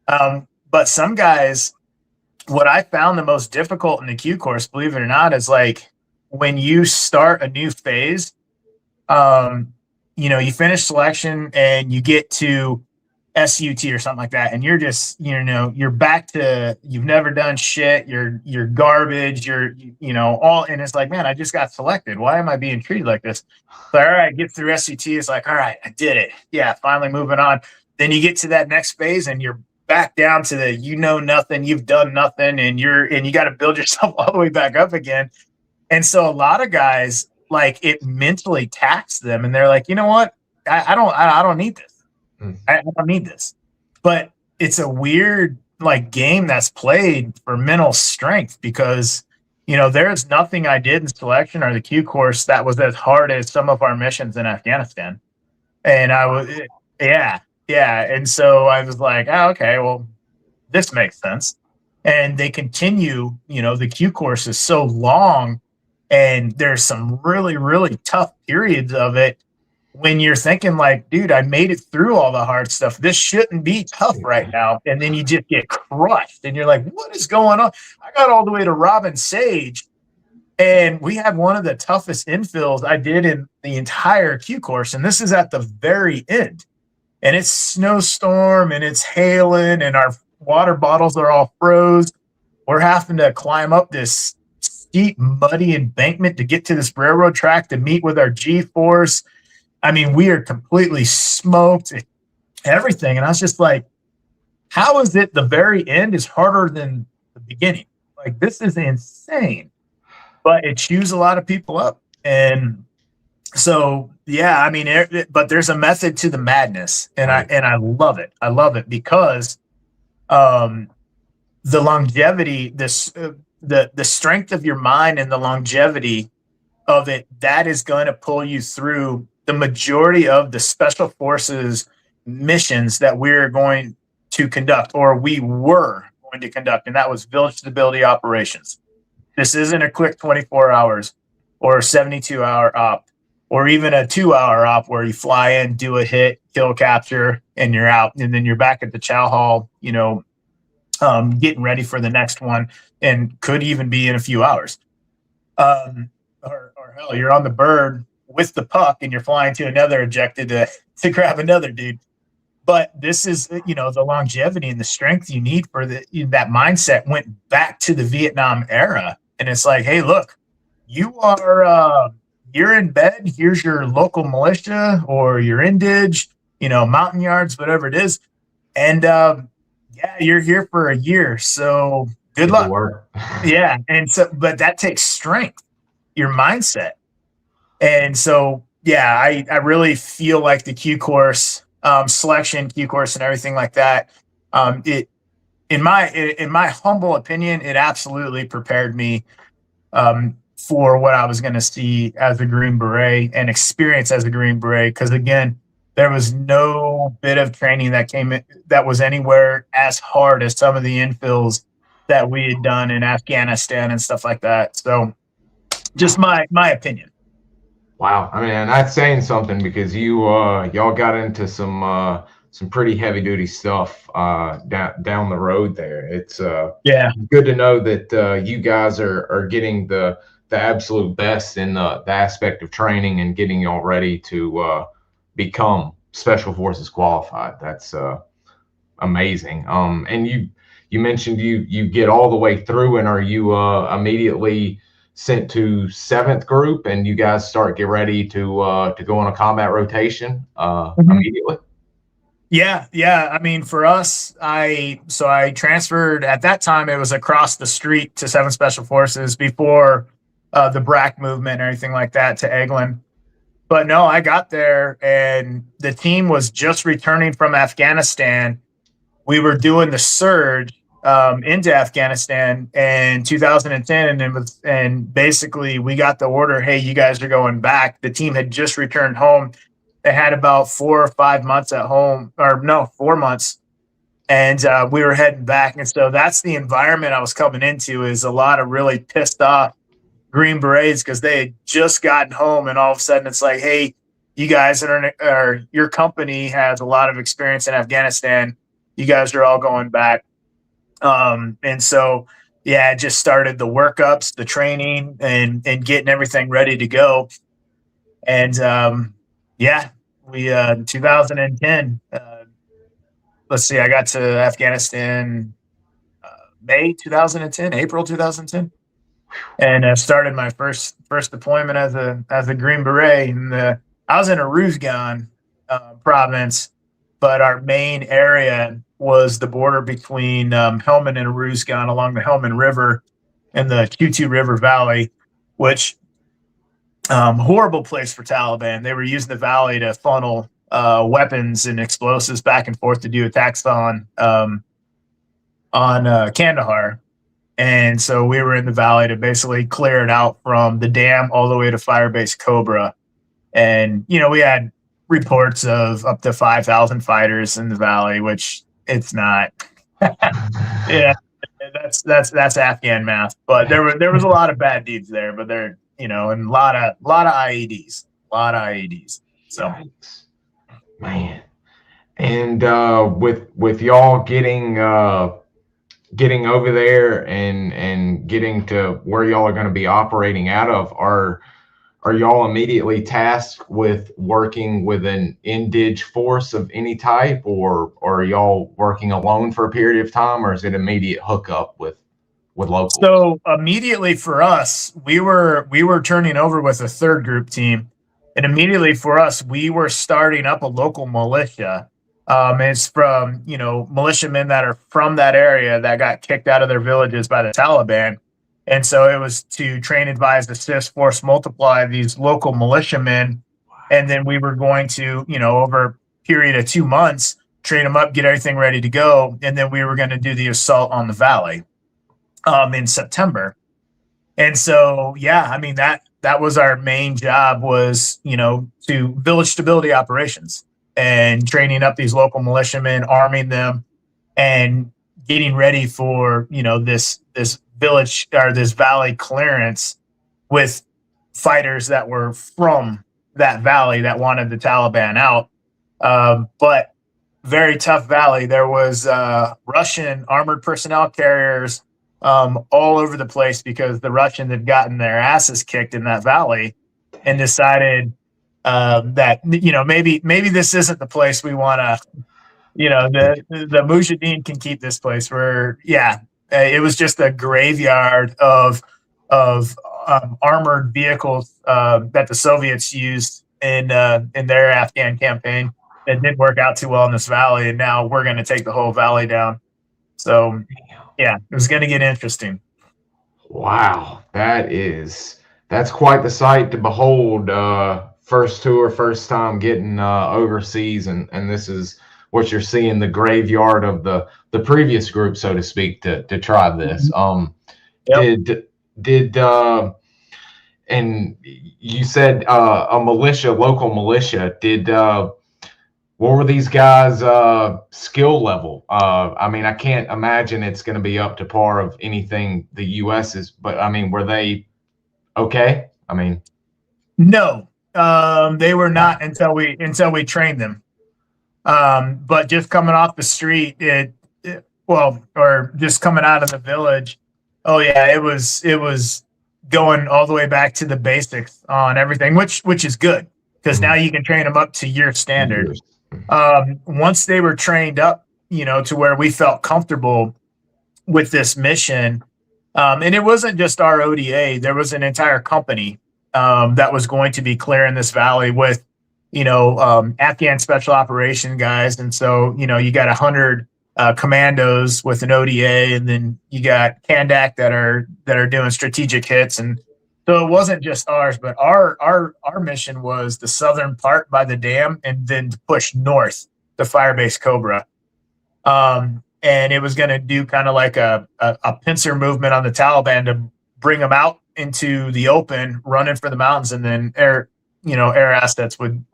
But some guys, what I found the most difficult in the Q course, believe it or not, is like when you start a new phase, you finish selection and you get to SUT or something like that, and you're just, you're back to, you've never done shit, you're garbage, all, and it's like, man, I just got selected. Why am I being treated like this? So, all right, get through SUT. It's like, all right, I did it. Yeah, finally moving on. Then you get to that next phase and you're back down to the nothing, you've done nothing, and you got to build yourself all the way back up again. And so a lot of guys, like, it mentally taxed them, and they're like, you know what, I don't need this. I don't need this. But it's a weird like game that's played for mental strength, because there's nothing I did in selection or the Q course that was as hard as some of our missions in Afghanistan. And I was and so I was like, oh, okay, well, this makes sense. And they continue, the Q course is so long, and there's some really, really tough periods of it when you're thinking like, dude, I made it through all the hard stuff. This shouldn't be tough right now. And then you just get crushed, and you're like, what is going on? I got all the way to Robin Sage, and we had one of the toughest infills I did in the entire Q course. And this is at the very end. And it's snowstorm and it's hailing and our water bottles are all froze. We're having to climb up this steep, muddy embankment to get to this railroad track to meet with our G-force. I mean, we are completely smoked, everything. And I was just like, how is it the very end is harder than the beginning? Like, this is insane. But it chews a lot of people up. And so, yeah, I mean, but there's a method to the madness, and I love it. I love it because the longevity, the strength of your mind and the longevity of it, that is going to pull you through the majority of the special forces missions that we're going to conduct, or we were going to conduct, and that was village stability operations. This isn't a quick 24 hours or a 72-hour op, or even a 2-hour op where you fly in, do a hit, kill, capture, and you're out. And then you're back at the chow hall, getting ready for the next one, and could even be in a few hours. Or hell, you're on the bird with the puck and you're flying to another objective to grab another dude. But this is, the longevity and the strength you need for that mindset went back to the Vietnam era. And it's like, hey, look, you are, you're in bed. Here's your local militia or your indige, mountain yards, whatever it is. And you're here for a year. So good luck. Yeah. And so, but that takes strength, your mindset. And so, yeah, I really feel like the Q course, selection, Q course, and everything like that, it, in my humble opinion, it absolutely prepared me for what I was going to see as a Green Beret and experience as a Green Beret. Because again, there was no bit of training that came in that was anywhere as hard as some of the infills that we had done in Afghanistan and stuff like that. So Just my opinion. Wow. I mean, and that's saying something, because y'all got into some pretty heavy duty stuff down the road there. It's Yeah. good to know that you guys are getting the absolute best in the aspect of training and getting y'all ready to become Special Forces qualified. That's amazing. And you mentioned you get all the way through, and are you immediately sent to 7th Group, and you guys get ready to go on a combat rotation immediately? Yeah. I mean, for us, I transferred at that time. It was across the street to 7th Special Forces before the BRAC movement or anything like that to Eglin. But no, I got there and the team was just returning from Afghanistan. We were doing the surge into Afghanistan in 2010, and basically we got the order, hey, you guys are going back. The team had just returned home. They had about 4 or 5 months at home, or no, 4 months, and we were heading back. And so that's the environment I was coming into, is a lot of really pissed off Green Berets, because they had just gotten home, and all of a sudden it's like, hey, you guys or your company has a lot of experience in Afghanistan. You guys are all going back. And so, yeah, it just started the workups, the training, and getting everything ready to go. And yeah, we 2010. Let's see, I got to Afghanistan May 2010, April 2010, and started my first deployment as a Green Beret. And I was in Uruzgan province, but our main area was the border between Helmand and Uruzgan along the Helmand River and the Q2 River Valley, which horrible place for Taliban. They were using the valley to funnel weapons and explosives back and forth to do attacks on Kandahar. And so we were in the valley to basically clear it out from the dam all the way to Firebase Cobra. And, we had reports of up to 5,000 fighters in the valley, which it's not. Yeah, that's Afghan math. But there was a lot of bad deeds there, but there, and a lot of IEDs, So, man, and with y'all getting over there and getting to where y'all are going to be operating out of, are y'all immediately tasked with working with an indige force of any type, or are y'all working alone for a period of time, or is it immediate hookup with locals? So immediately for us, we were turning over with a 3rd Group team, and immediately for us, we were starting up a local militia. It's from militiamen that are from that area that got kicked out of their villages by the Taliban. And so it was to train, advise, assist, force, multiply these local militiamen. And then we were going to, over a period of 2 months, train them up, get everything ready to go. And then we were going to do the assault on the valley in September. And so, yeah, I mean, that was our main job, was, to village stability operations and training up these local militiamen, arming them, and getting ready for, this village or this valley clearance with fighters that were from that valley that wanted the Taliban out. But very tough valley. There was Russian armored personnel carriers all over the place, because the Russians had gotten their asses kicked in that valley and decided that, maybe this isn't the place we want to, the Mujahideen can keep this place. Where, yeah, it was just a graveyard of armored vehicles that the Soviets used in their Afghan campaign. It didn't work out too well in this valley, and now we're going to take the whole valley down. So, yeah, it was going to get interesting. Wow, that's quite the sight to behold. First tour, first time getting overseas, and this is what you're seeing, the graveyard of the previous group, so to speak, to try this. Yep. Did and you said a militia, local militia, what were these guys skill level? I mean, I can't imagine it's going to be up to par of anything the U.S. is, but I mean, were they okay? I mean, No, they were not until we trained them. But just coming off the street, or just coming out of the village, oh yeah, it was going all the way back to the basics on everything, which is good because now you can train them up to your standard. Once they were trained up, to where we felt comfortable with this mission, and it wasn't just our ODA, there was an entire company that was going to be clearing this valley with, Afghan special operation guys. And so, you got 100 commandos with an ODA, and then you got Kandak that are doing strategic hits. And so it wasn't just ours, but our mission was the southern part by the dam, and then to push north to Firebase Cobra. And it was going to do kind of like a pincer movement on the Taliban to bring them out into the open, running for the mountains, and then air assets would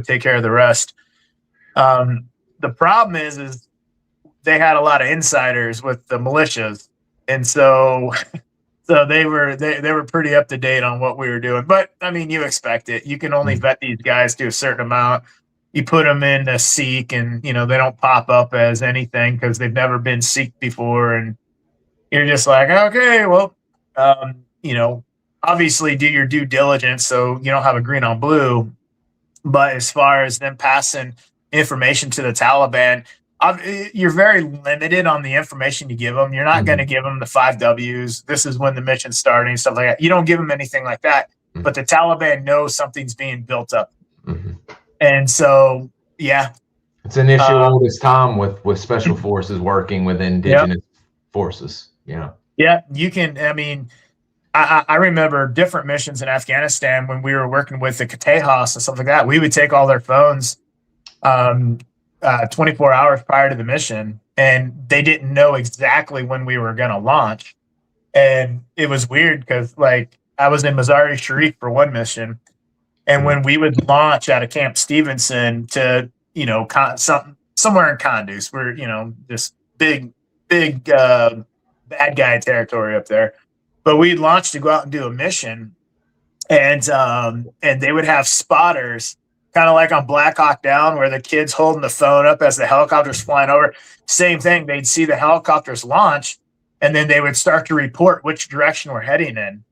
take care of the rest. The problem is they had a lot of insiders with the militias, and so they were pretty up to date on what we were doing. But I mean, you expect it. You can only vet these guys to a certain amount. You put them in a Seek, and they don't pop up as anything because they've never been Seek before, and you're just like, okay, well, obviously do your due diligence so you don't have a green on blue. But as far as them passing information to the Taliban, you're very limited on the information you give them. You're not going to give them the 5 Ws. This is when the mission's starting, stuff like that. You don't give them anything like that. But the Taliban knows something's being built up. And so, yeah. It's an issue all this time with special forces working with indigenous forces. Yeah, you can, I mean, I remember different missions in Afghanistan when we were working with the Katejas and stuff like that. We would take all their phones 24 hours prior to the mission, and they didn't know exactly when we were going to launch. And it was weird because, like, I was in Mazar-i Sharif for one mission, and when we would launch out of Camp Stevenson to, somewhere in Kunduz, where, this big bad guy territory up there. But we'd launch to go out and do a mission, and they would have spotters, kind of like on Black Hawk Down, where the kid's holding the phone up as the helicopter's flying over. Same thing. They'd see the helicopters launch, and then they would start to report which direction we're heading in.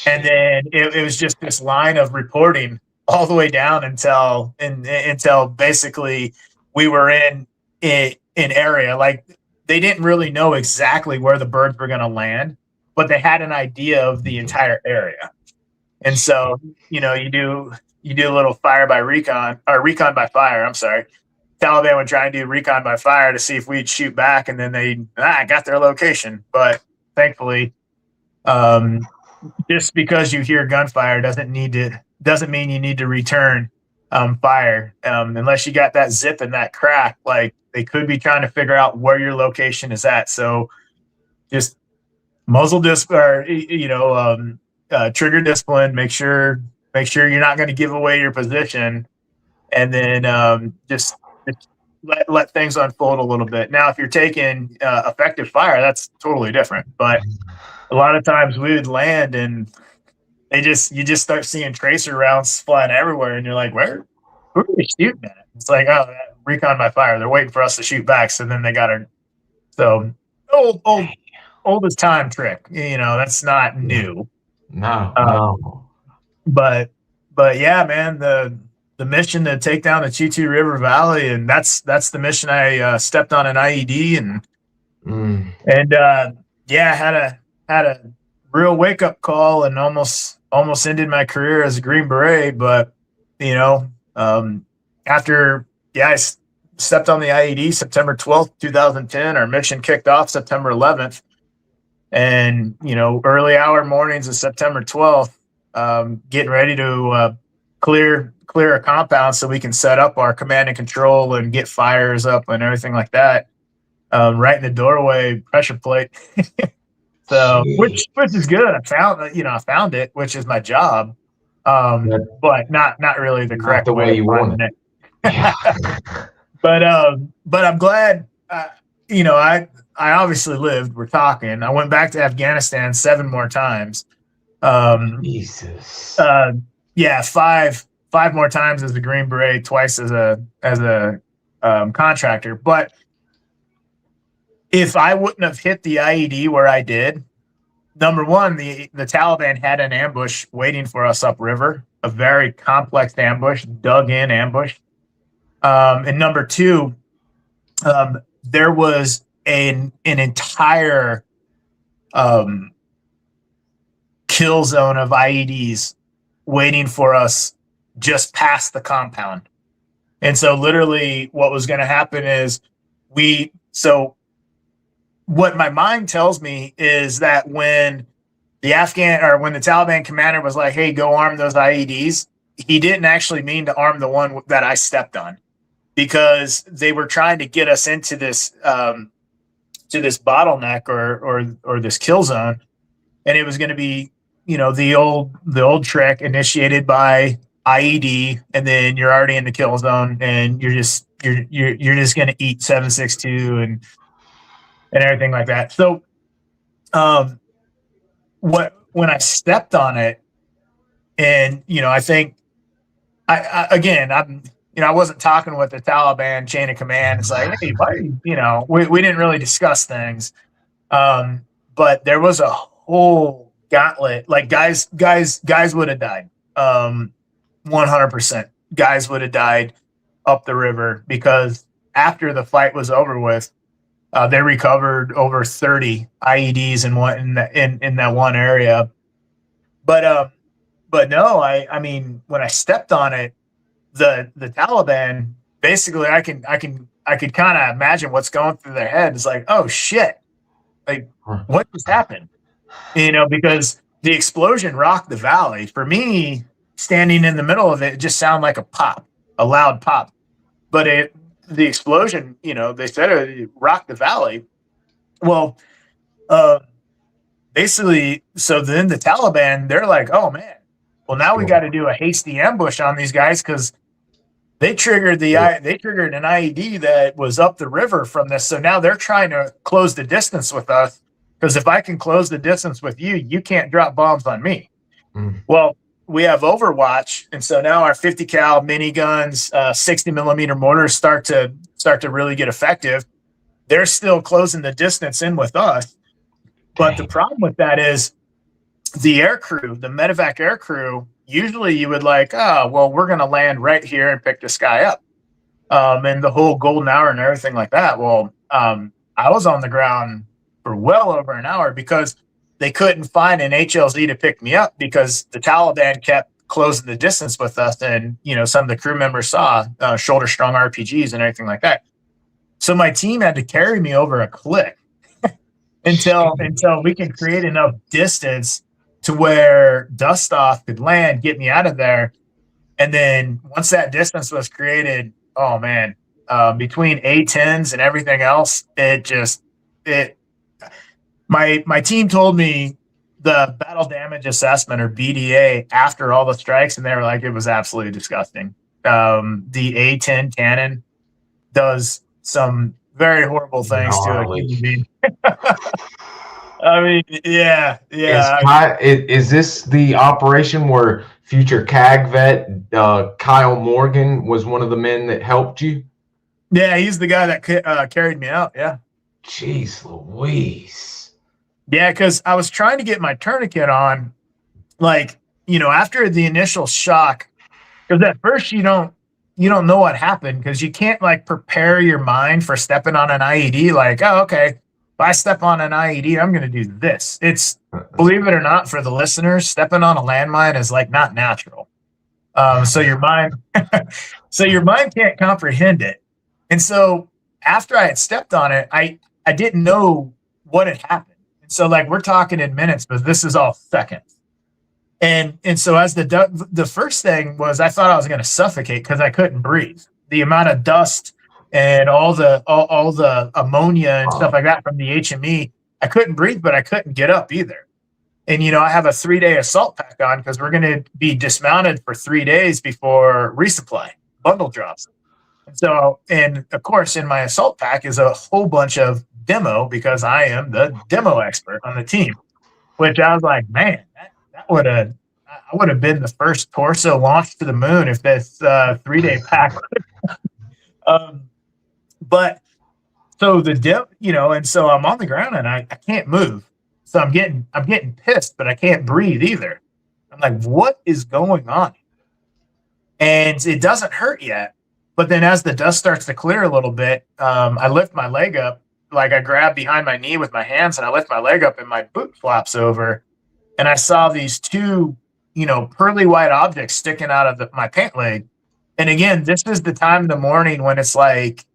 And then it was just this line of reporting all the way down until basically we were in an area. Like, they didn't really know exactly where the birds were going to land, but they had an idea of the entire area. And so, you do a little fire by recon, or recon by fire. I'm sorry. Taliban would try and do recon by fire to see if we'd shoot back, and then they got their location. But thankfully, just because you hear gunfire doesn't mean you need to return fire, unless you got that zip and that crack. Like, they could be trying to figure out where your location is at. So just muzzle trigger discipline. Make sure you're not going to give away your position, and then just let things unfold a little bit. Now, if you're taking effective fire, that's totally different. But a lot of times we would land, and you just start seeing tracer rounds flying everywhere, and you're like, who are they shooting at? It's like, oh, recon by fire. They're waiting for us to shoot back. So then they got her. So old as time trick. That's not new. No. But yeah, man, the mission to take down the Chitu River Valley, and that's the mission I stepped on an IED, and had a real wake up call, and almost ended my career as a Green Beret. But after I stepped on the IED September 12th, 2010, our mission kicked off September 11th, and early hour mornings of September 12th, getting ready to clear a compound so we can set up our command and control and get fires up and everything like that. Right in the doorway, pressure plate. So, which is good. I found it, which is my job. But not really the correct the way you want it. But I'm glad. I obviously lived. We're talking. I went back to Afghanistan 7 more times. Jesus. Yeah, five more times as a Green Beret, twice as a contractor. But if I wouldn't have hit the IED where I did, number one, the Taliban had an ambush waiting for us upriver, a very complex ambush, dug in ambush. And number two, there was an entire kill zone of IEDs waiting for us just past the compound. And so literally what was going to happen is what my mind tells me is that when the Taliban commander was like, hey, go arm those IEDs, he didn't actually mean to arm the one that I stepped on, because they were trying to get us into this bottleneck or this kill zone. And it was going to be, the old trick initiated by IED, and then you're already in the kill zone, and you're just going to eat 7.62 and everything like that. So, when I stepped on it, and I think I wasn't talking with the Taliban chain of command. It's like, hey, we didn't really discuss things, but there was a whole gauntlet. Like guys would have died, 100%. Guys would have died up the river, because after the fight was over with, they recovered over 30 IEDs in that one area. But no, I mean, when I stepped on it, the Taliban, basically, I could kind of imagine what's going through their head. It's like, oh shit, like what just happened? Because the explosion rocked the valley. For me, standing in the middle of it just sounded like a loud pop. But the explosion, they said it rocked the valley. Well, basically, so then the Taliban, they're like, oh man, well now we got to do a hasty ambush on these guys, because they triggered an IED that was up the river from this. So now they're trying to close the distance with us, because if I can close the distance with you, you can't drop bombs on me. Well, we have Overwatch, and so now our 50 cal miniguns, 60 millimeter mortars start to really get effective. They're still closing the distance in with us. But the problem with that is the air crew, the medevac air crew, usually you would like, oh, well, we're going to land right here and pick this guy up. And the whole golden hour and everything like that. Well, I was on the ground for well over an hour, because they couldn't find an HLZ to pick me up, because the Taliban kept closing the distance with us. And, some of the crew members saw shoulder strung RPGs and everything like that. So my team had to carry me over a cliff until we can create enough distance to where Dust Off could land, get me out of there. And then once that distance was created, oh man, between A-10s and everything else, my team told me the battle damage assessment, or BDA, after all the strikes, and they were like, it was absolutely disgusting. The A-10 cannon does some very horrible things to a human being. I mean, yeah. Is this the operation where future CAG vet Kyle Morgan was one of the men that helped you? Yeah, he's the guy that carried me out. Yeah. Jeez Louise. Yeah, because I was trying to get my tourniquet on, after the initial shock, because at first you don't know what happened, because you can't prepare your mind for stepping on an IED. Like, oh, okay, if I step on an IED, I'm going to do this. It's, believe it or not, for the listeners, stepping on a landmine is not natural. So your mind can't comprehend it. And so after I had stepped on it, I didn't know what had happened. And so we're talking in minutes, but this is all seconds. And so as the first thing was, I thought I was going to suffocate, because I couldn't breathe. The amount of dust and all the ammonia and stuff like that from the HME, I couldn't breathe, but I couldn't get up either. And, I have a 3-day assault pack on, because we're going to be dismounted for 3 days before resupply, bundle drops. And of course, in my assault pack is a whole bunch of demo, because I am the demo expert on the team, which I was like, man, that I would have been the first torso launched to the moon if this 3-day pack. But so and so I'm on the ground and I can't move. So I'm getting pissed, but I can't breathe either. I'm like, what is going on? And it doesn't hurt yet. But then as the dust starts to clear a little bit, I lift my leg up, like I grab behind my knee with my hands and I lift my leg up and my boot flops over. And I saw these two, pearly white objects sticking out of my pant leg. And again, this is the time in the morning when it's like,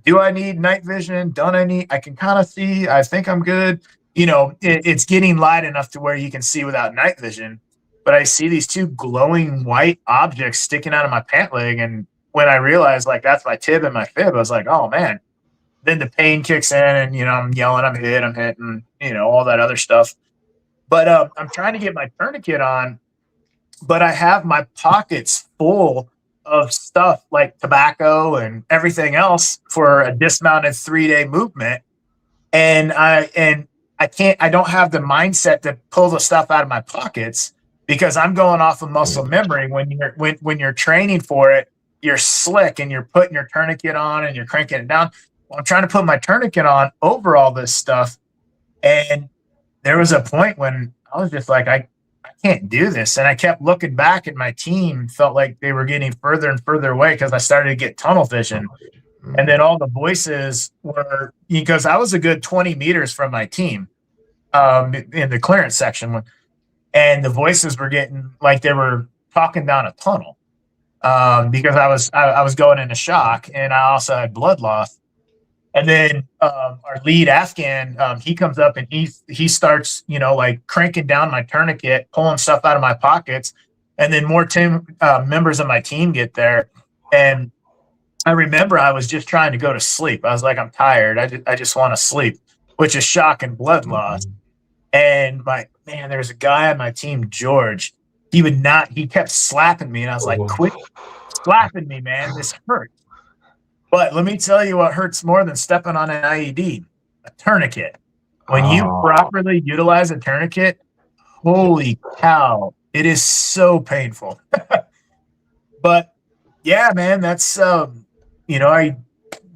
do I need night vision? I can kind of see, I think I'm good. It's getting light enough to where you can see without night vision. But I see these two glowing white objects sticking out of my pant leg. And when I realized like that's my tib and my fib, I was like, oh man. Then the pain kicks in and, I'm yelling, I'm hitting, all that other stuff. But I'm trying to get my tourniquet on, but I have my pockets full of stuff like tobacco and everything else for a dismounted 3-day movement. And I don't have the mindset to pull the stuff out of my pockets because I'm going off of muscle memory. When you're training for it, you're slick and you're putting your tourniquet on and you're cranking it down. Well, I'm trying to put my tourniquet on over all this stuff. And there was a point when I was just like, I can't do this. And I kept looking back and my team felt like they were getting further and further away because I started to get tunnel vision. And then all the voices were, because I was a good 20 meters from my team in the clearance section. And the voices were getting like they were talking down a tunnel because I was going into shock and I also had blood loss. And then our lead Afghan, he comes up and he starts, like cranking down my tourniquet, pulling stuff out of my pockets. And then more members of my team get there. And I remember I was just trying to go to sleep. I was like, I'm tired. I just want to sleep, which is shock and blood loss. And there's a guy on my team, George. He kept slapping me. And I was like, quit slapping me, man. This hurts. But let me tell you what hurts more than stepping on an IED, a tourniquet. When you properly utilize a tourniquet, holy cow, it is so painful. But yeah, man, that's, I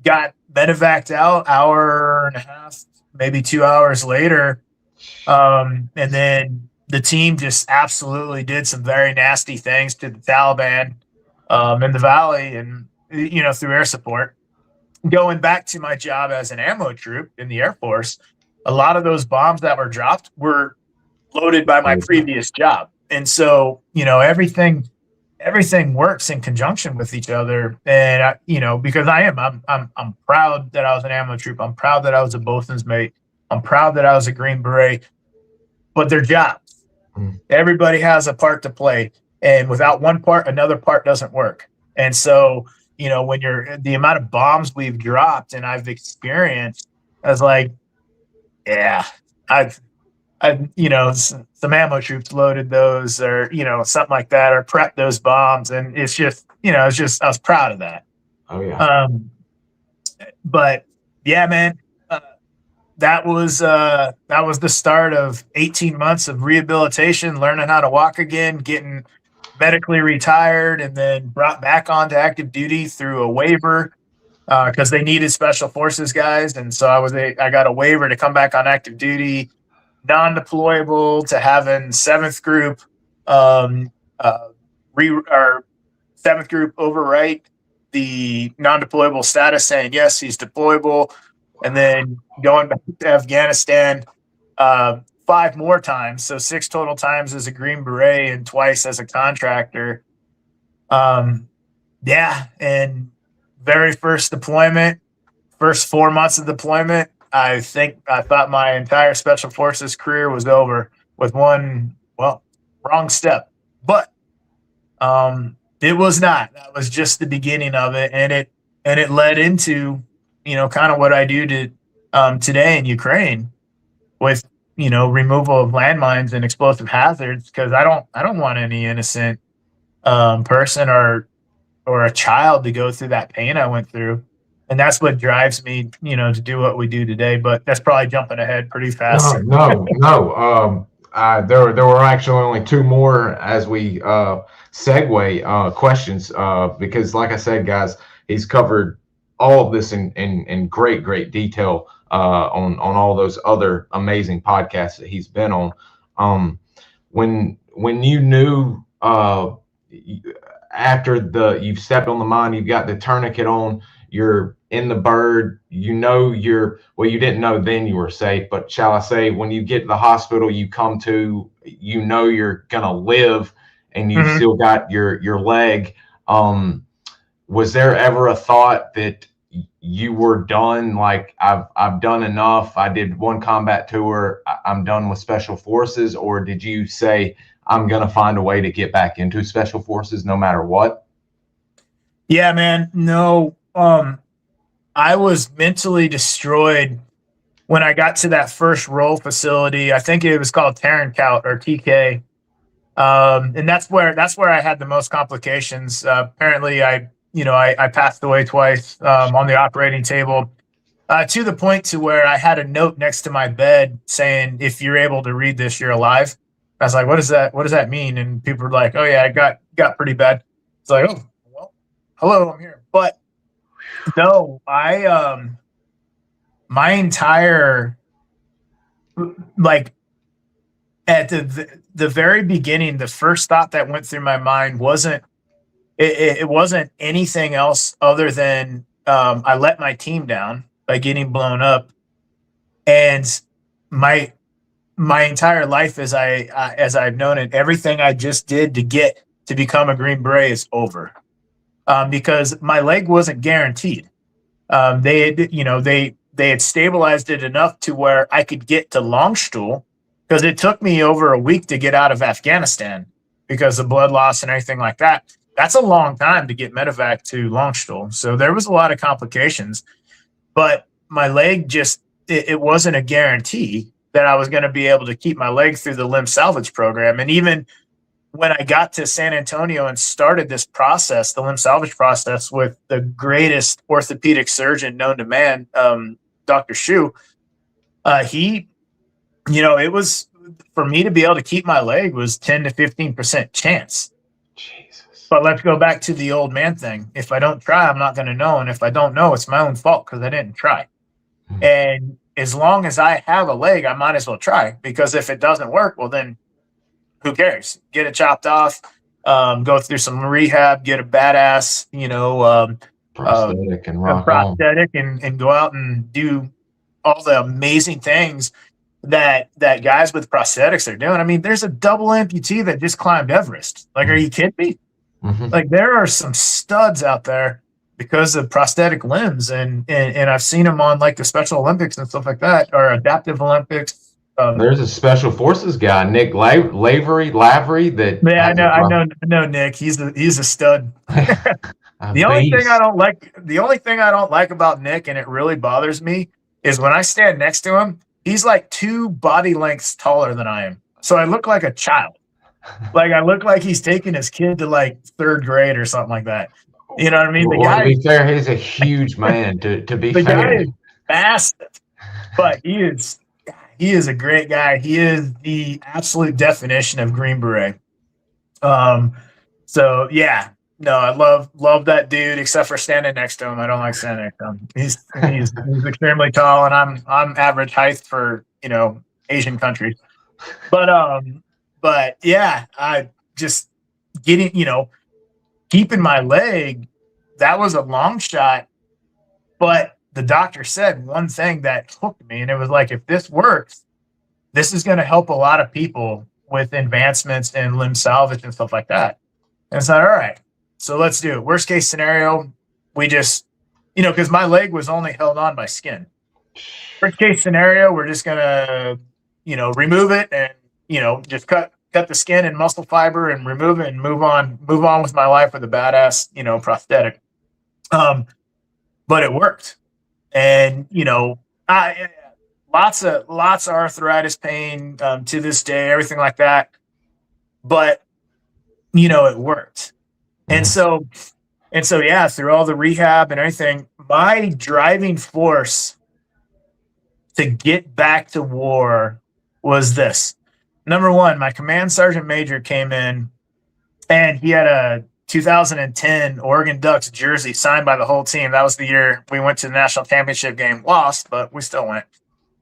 got medevaced out hour and a half, maybe 2 hours later. And then the team just absolutely did some very nasty things to the Taliban in the Valley and, through air support. Going back to my job as an ammo troop in the Air Force, a lot of those bombs that were dropped were loaded by my previous job. And so, everything works in conjunction with each other. And, because I'm proud that I was an ammo troop. I'm proud that I was a bosun's mate. I'm proud that I was a Green Beret, but they're jobs. Everybody has a part to play. And without one part, another part doesn't work. And so, when the amount of bombs we've dropped and I've experienced, I was like, yeah, I've some ammo troops loaded those or, something like that, or prepped those bombs. And it's just, I was proud of that. Oh yeah. But yeah, man, that was the start of 18 months of rehabilitation, learning how to walk again, getting medically retired, and then brought back onto active duty through a waiver because they needed special forces guys. And so I got a waiver to come back on active duty, non-deployable, to having seventh group overwrite the non-deployable status saying, yes, he's deployable. And then going back to Afghanistan 5 more times. So 6 total times as a Green Beret and twice as a contractor. Yeah. And very first deployment, first 4 months of deployment, I thought my entire Special Forces career was over with one, wrong step. But it was not. That was just the beginning of it. And it led into, kind of what I do today in Ukraine with, removal of landmines and explosive hazards, because I don't want any innocent person or a child to go through that pain I went through. And that's what drives me, to do what we do today. But that's probably jumping ahead pretty fast. No. There were actually only two more as we segue questions because, like I said, guys, he's covered all of this in great detail on all those other amazing podcasts that he's been on. When you knew after you've stepped on the mine, you've got the tourniquet on, you're in the bird, you didn't know then you were safe, but shall I say, when you get to the hospital, you come to, you're going to live and you've still got your leg. Was there ever a thought that you were done? Like, I've done enough. I did one combat tour. I'm done with special forces. Or did you say, I'm going to find a way to get back into special forces no matter what? Yeah, man. No, I was mentally destroyed when I got to that first role facility. I think it was called Turncout or TK. And that's where I had the most complications. Apparently I passed away twice, on the operating table, to the point to where I had a note next to my bed saying, if you're able to read this, you're alive. I was like, what does that mean? And people were like, oh yeah, I got pretty bad. It's like, oh, well, hello, I'm here. But no, my entire, like, at the very beginning, the first thought that went through my mind wasn't anything else other than I let my team down by getting blown up, and my entire life as I've known it, everything I just did to become a Green Beret is over, because my leg wasn't guaranteed. They had stabilized it enough to where I could get to Longstool, because it took me over a week to get out of Afghanistan because of blood loss and everything like that. That's a long time to get medevac to Longstool. So there was a lot of complications, but my leg it wasn't a guarantee that I was going to be able to keep my leg through the limb salvage program. And even when I got to San Antonio and started this process, the limb salvage process, with the greatest orthopedic surgeon known to man, Dr. Shu, it was, for me to be able to keep my leg was 10 to 15% chance. Jesus. But let's go back to the old man thing. If I don't try, I'm not going to know. And if I don't know, it's my own fault because I didn't try. And as long as I have a leg, I might as well try, because if it doesn't work, well, then who cares? Get it chopped off, go through some rehab, get a badass, prosthetic and rock prosthetic and go out and do all the amazing things that guys with prosthetics are doing. I mean, there's a double amputee that just climbed Everest. Like, are you kidding me? Like, there are some studs out there because of prosthetic limbs, and I've seen them on like the Special Olympics and stuff like that, or Adaptive Olympics. There's a Special Forces guy, Nick Lavery. That I know Nick. He's a stud. The only thing I don't like about Nick, and it really bothers me, is when I stand next to him, he's like 2 body lengths taller than I am. So I look like a child. Like, I look like he's taking his kid to like 3rd grade or something like that. You know what I mean? The guy, to be fair, he's a huge man. To be the fair, guy is massive, but he is a great guy. He is the absolute definition of Green Beret. So yeah, no, I love that dude. Except for standing next to him, I don't like standing next to him. He's extremely tall, and I'm average height for Asian countries. But yeah, I just keeping my leg, that was a long shot. But the doctor said one thing that hooked me, and it was like, if this works, this is going to help a lot of people with advancements in limb salvage and stuff like that. And it's like, all right, so let's do it. Worst case scenario, we just, because my leg was only held on by skin. Worst case scenario, we're just going to, remove it and, just cut the skin and muscle fiber and remove it and move on with my life with a badass, prosthetic. But it worked. And, lots of arthritis pain, to this day, everything like that. But, it worked. And so, yeah, through all the rehab and everything, my driving force to get back to war was this. number one, my command sergeant major came in, and he had a 2010 Oregon Ducks jersey signed by the whole team. That was the year we went to the national championship game. Lost, but we still went.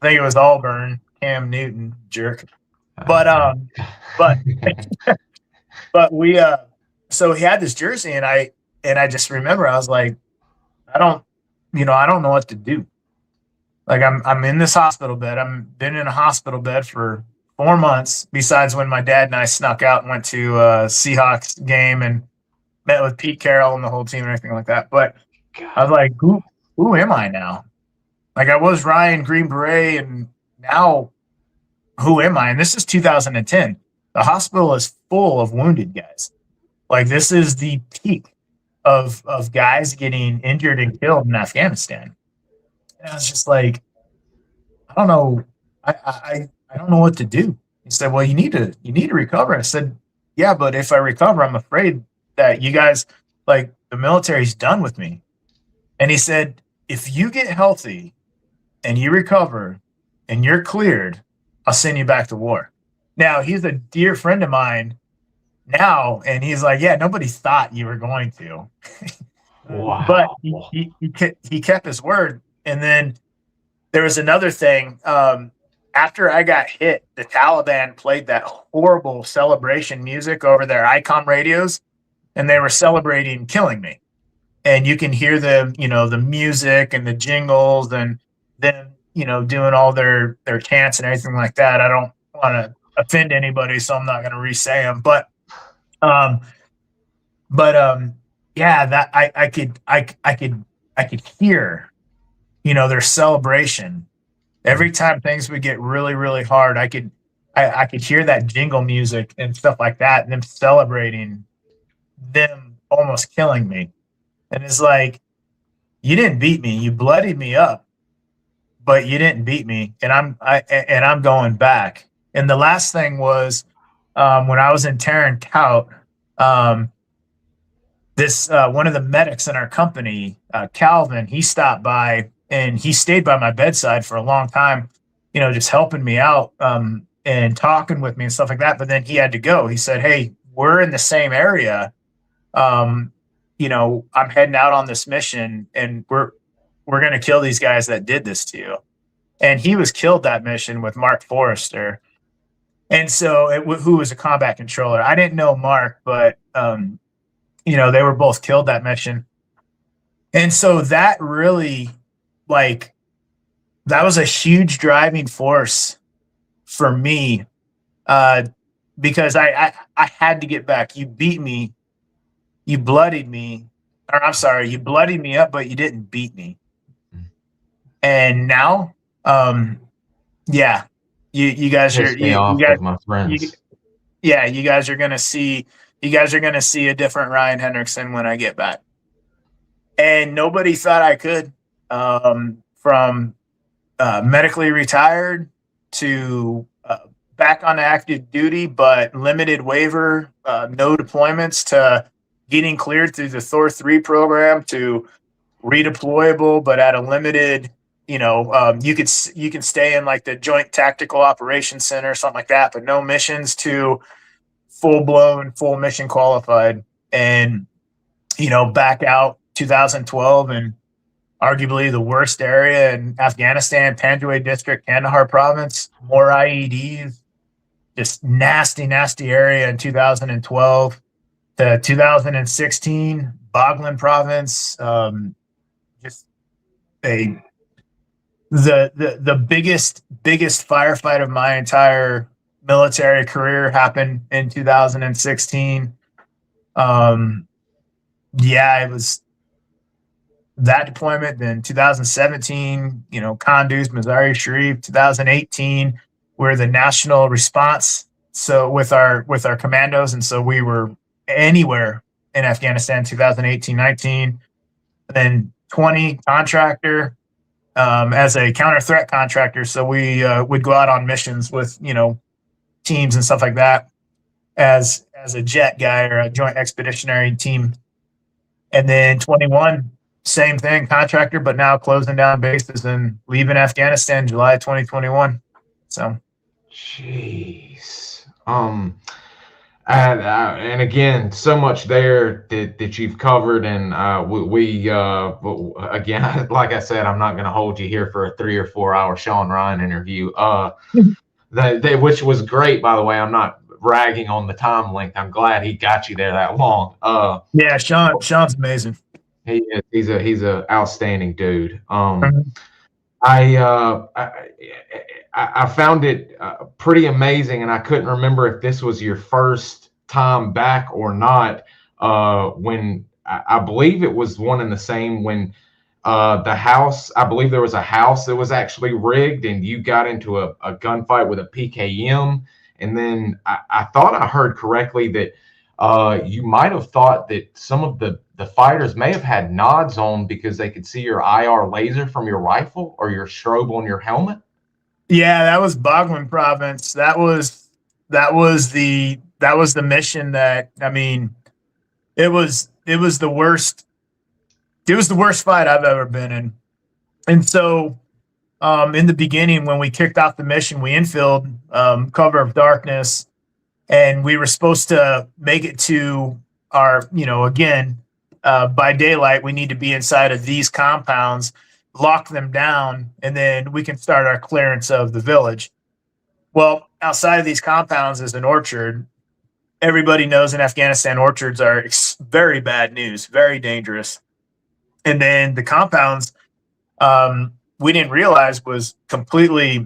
I think it was Auburn, Cam Newton, jerk. But but we so he had this jersey, and I just remember I was like, I don't know what to do. Like I'm in this hospital bed. I've been in a hospital bed for 4 months, besides when my dad and I snuck out and went to a Seahawks game and met with Pete Carroll and the whole team and everything like that. But I was like, who am I now? Like, I was Ryan Green Beret, and now who am I? And this is 2010. The hospital is full of wounded guys. Like, this is the peak of guys getting injured and killed in Afghanistan. And I was just like, I don't know. I don't know what to do. He said, well, you need to recover. I said, yeah, but if I recover, I'm afraid that you guys, like, the military's done with me. And he said, if you get healthy and you recover and you're cleared, I'll send you back to war. Now, he's a dear friend of mine now, and he's like, yeah, nobody thought you were going to. Wow. But he kept his word. And then there was another thing. After I got hit, the Taliban played that horrible celebration music over their ICOM radios, and they were celebrating killing me. And you can hear them, the music and the jingles and them, doing all their chants and everything like that. I don't want to offend anybody, so I'm not going to re-say them. But yeah, that I could hear, their celebration. Every time things would get really, really hard, I could hear that jingle music and stuff like that, and them celebrating, them almost killing me. And it's like, you didn't beat me, you bloodied me up, but you didn't beat me, and I'm going back. And the last thing was, when I was in Tarrant Tout, this one of the medics in our company, Calvin, he stopped by. And he stayed by my bedside for a long time, just helping me out and talking with me and stuff like that. But then he had to go. He said, hey, we're in the same area. I'm heading out on this mission, and we're going to kill these guys that did this to you. And he was killed that mission with Mark Forrester. And so who was a combat controller. I didn't know Mark, but, they were both killed that mission. And so that really, that was a huge driving force for me, because I had to get back. You beat me, you bloodied me, or I'm sorry, you bloodied me up, but you didn't beat me. And now, yeah, you guys are my friends. You guys are gonna see a different Ryan Hendrickson when I get back. And nobody thought I could. From medically retired to back on active duty, but limited waiver, no deployments, to getting cleared through the Thor 3 program, to redeployable, but at a limited, you can stay in like the Joint Tactical Operations Center, something like that, but no missions, to full mission qualified. And, back out 2012, and arguably the worst area in Afghanistan, Panjwai District, Kandahar Province, more IEDs, just nasty, nasty area in 2012 to 2016, Boglin Province, just the biggest firefight of my entire military career happened in 2016. It was that deployment. Then 2017, Kunduz, Mazar-i-Sharif. 2018, we're the national response. So with our commandos, and so we were anywhere in Afghanistan. 2018, 19, and then 20 contractor, as a counter threat contractor. So we would go out on missions with teams and stuff like that as a jet guy or a joint expeditionary team. And then 21. Same thing, contractor, but now closing down bases and leaving Afghanistan July 2021. So, Jeez. And again, so much there that you've covered, and again, like I said, I'm not going to hold you here for a 3 or 4 hour Sean Ryan interview. Which was great, by the way. I'm not ragging on the time length. I'm glad he got you there that long. Yeah, Sean's amazing. He is. He's a outstanding dude. Mhm. I found it pretty amazing, and I couldn't remember if this was your first time back or not. When I believe it was one and the same when the house, I believe there was a house that was actually rigged, and you got into a gunfight with a PKM, and then I thought I heard correctly that you might have thought that some of the fighters may have had nods on because they could see your IR laser from your rifle or your strobe on your helmet. Yeah, that was Boglin province. That was the mission that, I mean, it was the worst. It was the worst fight I've ever been in. And so in the beginning, when we kicked off the mission, we infilled cover of darkness, and we were supposed to make it to our, again, by daylight, we need to be inside of these compounds, lock them down, and then we can start our clearance of the village. Well, outside of these compounds is an orchard. Everybody knows in Afghanistan, orchards are very bad news, very dangerous. And then the compounds, we didn't realize was completely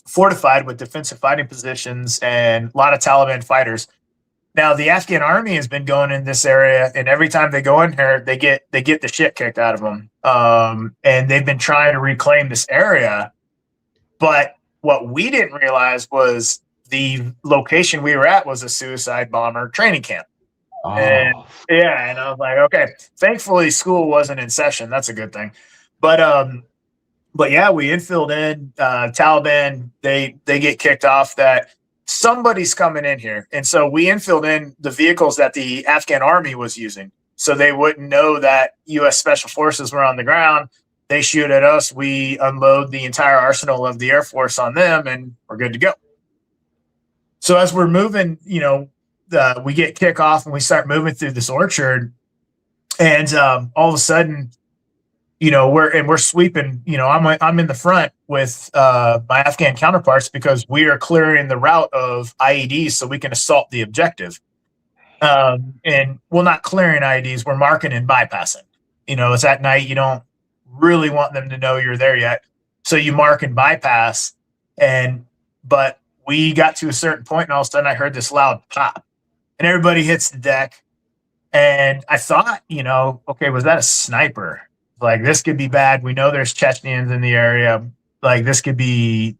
fortified with defensive fighting positions and a lot of Taliban fighters. Now, the Afghan army has been going in this area, and every time they go in here, they get the shit kicked out of them. And they've been trying to reclaim this area. But what we didn't realize was the location we were at was a suicide bomber training camp. Oh. And I was like, okay, thankfully school wasn't in session. That's a good thing. But yeah, we infilled in Taliban. They get kicked off that somebody's coming in here. And so we infilled in the vehicles that the Afghan army was using. So they wouldn't know that U.S. Special Forces were on the ground. They shoot at us. We unload the entire arsenal of the Air Force on them, and we're good to go. So as we're moving, we get kickoff and we start moving through this orchard. And all of a sudden, we're sweeping, I'm in the front with my Afghan counterparts because we are clearing the route of IEDs so we can assault the objective. And we're not clearing IEDs, we're marking and bypassing. It's at night, you don't really want them to know you're there yet. So you mark and bypass. But we got to a certain point and all of a sudden I heard this loud pop and everybody hits the deck. And I thought, okay, was that a sniper? Like, this could be bad. We know there's Chechens in the area. Like, this could be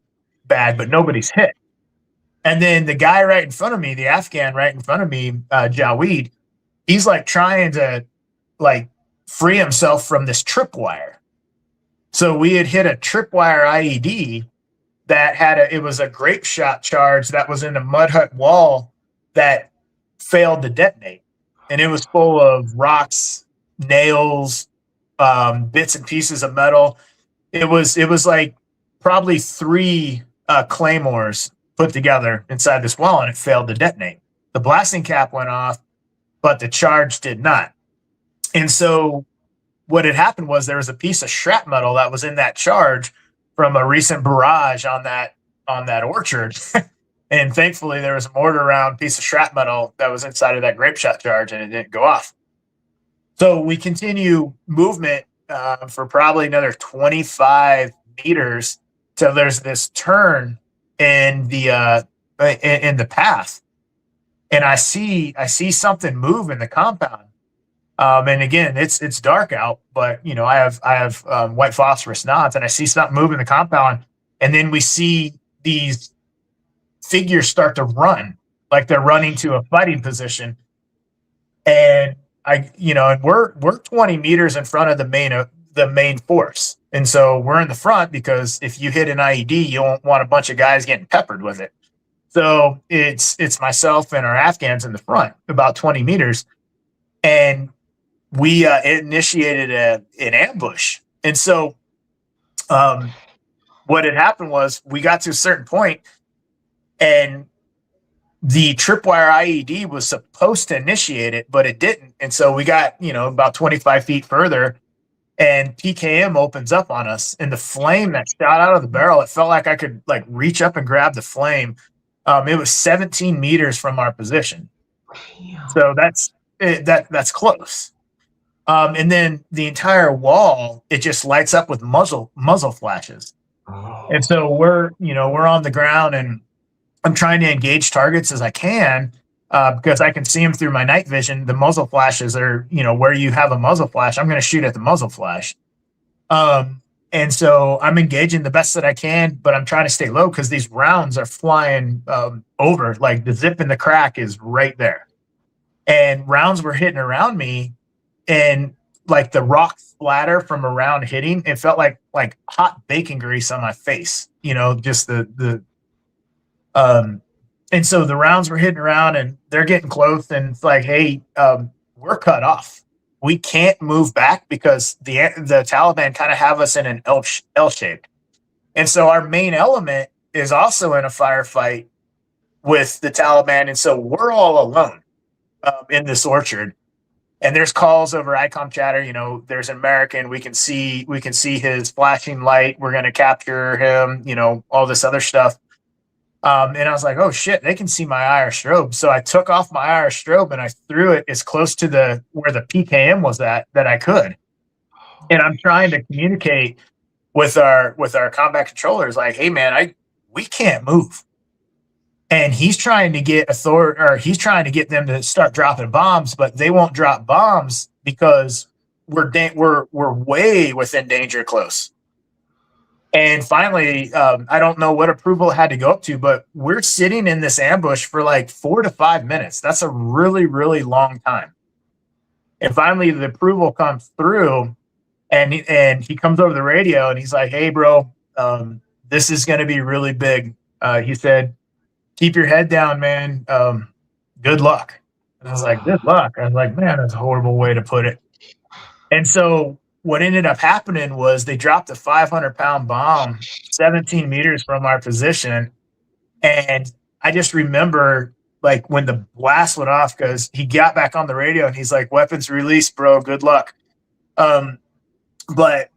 bad, but nobody's hit. And then the guy right in front of me, the Afghan right in front of me, Jaweed, he's like trying to free himself from this tripwire. So we had hit a tripwire IED that it was a grape shot charge that was in a mud hut wall that failed to detonate. And it was full of rocks, nails, bits and pieces of metal. It was like probably 3 claymores put together inside this wall, and it failed to detonate. The blasting cap went off, but the charge did not. And so what had happened was there was a piece of shrapnel that was in that charge from a recent barrage on that orchard. And thankfully there was a mortar round piece of shrapnel that was inside of that grape shot charge, and it didn't go off. So we continue movement for probably another 25 meters till there's this turn in the path, and I see something move in the compound. And again, it's dark out, but I have white phosphorus nods, and I see something move in the compound, and then we see these figures start to run like they're running to a fighting position, and and we're 20 meters in front of the main force. And so we're in the front because if you hit an IED, you don't want a bunch of guys getting peppered with it. So it's myself and our Afghans in the front, about 20 meters. And we initiated an ambush. And so what had happened was we got to a certain point and the tripwire IED was supposed to initiate it, but it didn't. And so we got, about 25 feet further and PKM opens up on us, and the flame that shot out of the barrel, it felt like I could like reach up and grab the flame. It was 17 meters from our position. So that's close. And then the entire wall, it just lights up with muzzle flashes. And so we're on the ground, and I'm trying to engage targets as I can because I can see them through my night vision. The muzzle flashes are, where you have a muzzle flash, I'm going to shoot at the muzzle flash. And so I'm engaging the best that I can, but I'm trying to stay low because these rounds are flying over. Like the zip in the crack is right there. And rounds were hitting around me, and like the rock splatter from a round hitting, it felt like hot bacon grease on my face, just and so the rounds were hitting around and they're getting close, and it's like, hey, we're cut off. We can't move back because the Taliban kind of have us in an L shape. And so our main element is also in a firefight with the Taliban. And so we're all alone in this orchard. And there's calls over ICOM chatter. There's an American. We can see his flashing light. We're going to capture him. All this other stuff. And I was like, oh shit, they can see my IR strobe. So I took off my IR strobe and I threw it as close to where the PKM was that I could. And I'm trying to communicate with our combat controllers, like, hey man, we can't move. And he's trying to get he's trying to get them to start dropping bombs, but they won't drop bombs because we're way within danger close. And finally, I don't know what approval it had to go up to, but we're sitting in this ambush for like 4 to 5 minutes. That's a really, really long time. And finally, the approval comes through, and he comes over the radio and he's like, hey, bro, this is going to be really big. He said, keep your head down, man. Good luck. And I was like, good luck. I was like, man, that's a horrible way to put it. And so what ended up happening was they dropped a 500-pound bomb 17 meters from our position. And I just remember like when the blast went off, because he got back on the radio and he's like, weapons released, bro, good luck. But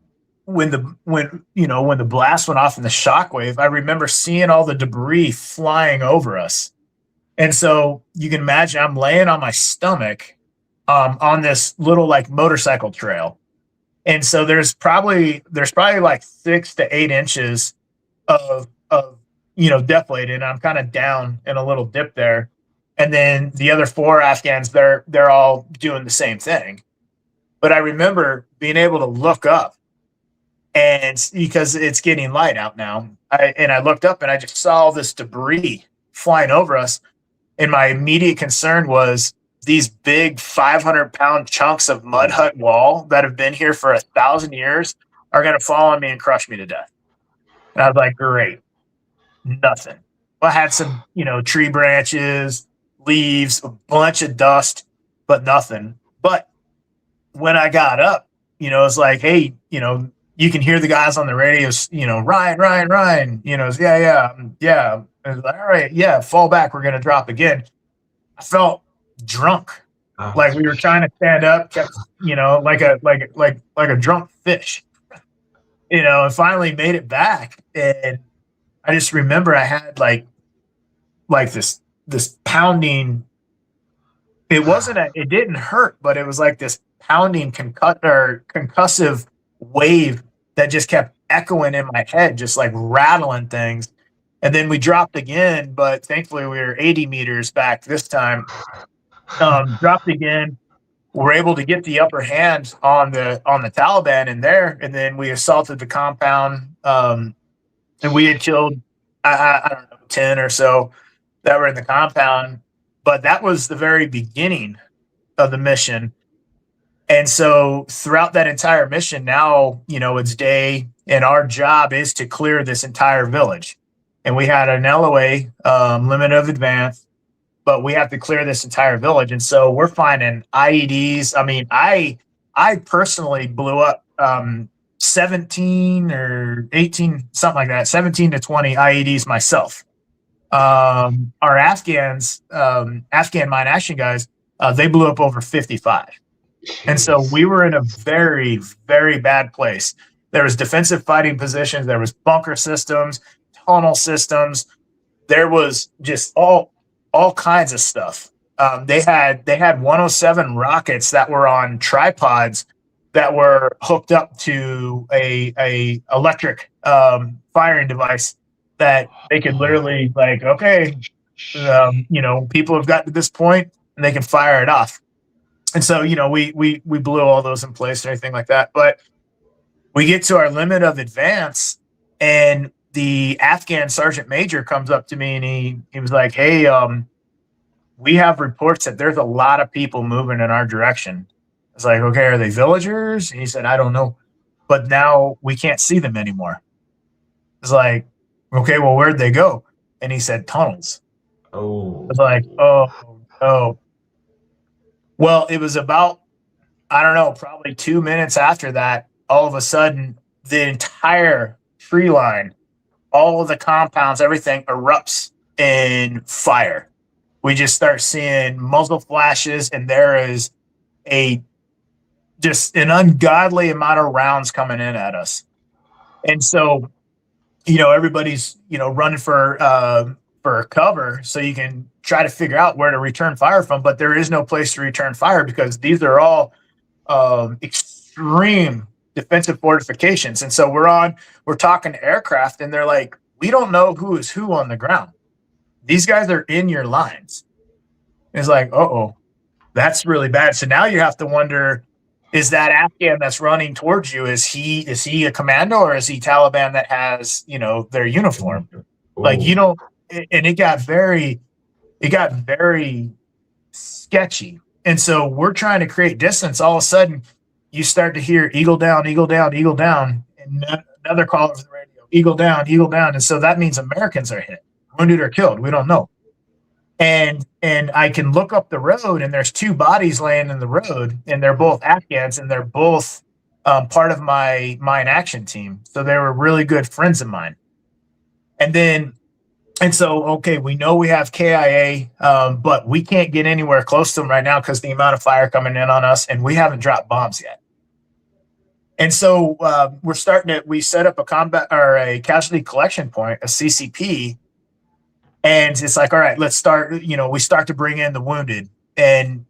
when the blast went off in the shockwave, I remember seeing all the debris flying over us. And so you can imagine I'm laying on my stomach on this little like motorcycle trail. And so there's probably like 6 to 8 inches of deflated, and I'm kind of down in a little dip there. And then the other 4 Afghans, they're all doing the same thing. But I remember being able to look up, and because it's getting light out now, I looked up and I just saw all this debris flying over us. And my immediate concern was these big 500-pound chunks of mud hut wall that have been here for 1,000 years are going to fall on me and crush me to death. And I was like, great, nothing. Well, I had some, tree branches, leaves, a bunch of dust, but nothing. But when I got up, it's like, hey, you can hear the guys on the radios, Ryan, yeah. I was like, all right, yeah, fall back. We're going to drop again. I felt drunk. Oh, like we were trying to stand up, kept, like a drunk fish, and finally made it back. And I just remember I had like this pounding. It didn't hurt, but it was like this pounding concussive wave that just kept echoing in my head, just like rattling things. And then we dropped again, but thankfully we were 80 meters back this time. Dropped again. We're able to get the upper hand on the Taliban in there, and then we assaulted the compound. And we had killed I don't know 10 or so that were in the compound. But that was the very beginning of the mission. And so throughout that entire mission, now it's day, and our job is to clear this entire village. And we had an LOA, limit of advance, but we have to clear this entire village. And so we're finding IEDs. I mean, I personally blew up 17 or 18, something like that, 17 to 20 IEDs myself. Our Afghans, Afghan mine action guys, they blew up over 55. And so we were in a very, very bad place. There was defensive fighting positions. There was bunker systems, tunnel systems. There was just all kinds of stuff. They had 107 rockets that were on tripods that were hooked up to a electric firing device that they could literally like, okay, people have gotten to this point and they can fire it off. And so, we blew all those in place and everything like that. But we get to our limit of advance, and the Afghan sergeant major comes up to me and he was like, hey, we have reports that there's a lot of people moving in our direction. I was like, okay, are they villagers? And he said, I don't know. But now we can't see them anymore. It's like, okay, well, where'd they go? And he said, tunnels. Oh. I was like, oh. Well, it was about, I don't know, probably 2 minutes after that, all of a sudden, the entire tree line, all of the compounds, everything erupts in fire. We just start seeing muzzle flashes, and there is just an ungodly amount of rounds coming in at us. And so, everybody's, running for cover so you can try to figure out where to return fire from, but there is no place to return fire because these are all extreme defensive fortifications. And so we're talking to aircraft, and they're like, we don't know who is who on the ground. These guys are in your lines. It's like, that's really bad. So now you have to wonder, is that Afghan that's running towards you, is he a commando, or is he Taliban that has, their uniform? Ooh. Like, and it got very sketchy. And so we're trying to create distance. All of a sudden you start to hear eagle down, eagle down, eagle down, and another call over the radio, eagle down, eagle down. And so that means Americans are hit, wounded, or killed. We don't know. And I can look up the road, and there's 2 bodies laying in the road, and they're both Afghans, and they're both part of my mine action team. So they were really good friends of mine. And so, okay, we know we have KIA, but we can't get anywhere close to them right now because the amount of fire coming in on us, and we haven't dropped bombs yet. And so we set up a combat or a casualty collection point, a CCP, and it's like, all right, let's start. We start to bring in the wounded, and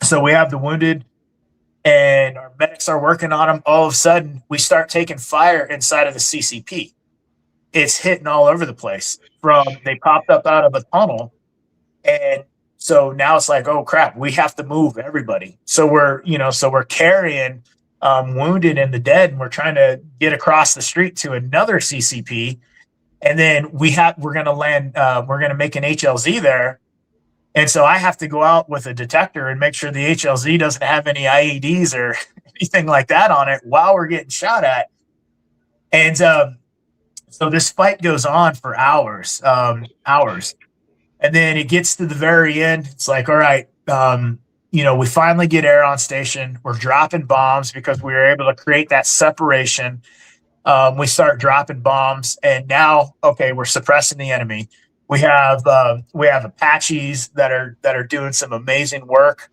so we have the wounded, and our medics are working on them. All of a sudden, we start taking fire inside of the CCP. It's hitting all over the place. They popped up out of a tunnel, and so now it's like, oh crap, we have to move everybody. So we're carrying wounded and the dead, and we're trying to get across the street to another CCP, and then we're gonna land. We're gonna make an HLZ there, and so I have to go out with a detector and make sure the HLZ doesn't have any IEDs or anything like that on it while we're getting shot at, and so this fight goes on for hours. And then it gets to the very end. It's like, all right, we finally get air on station. We're dropping bombs because we were able to create that separation. We start dropping bombs, and now, okay, we're suppressing the enemy. We have Apaches that are doing some amazing work.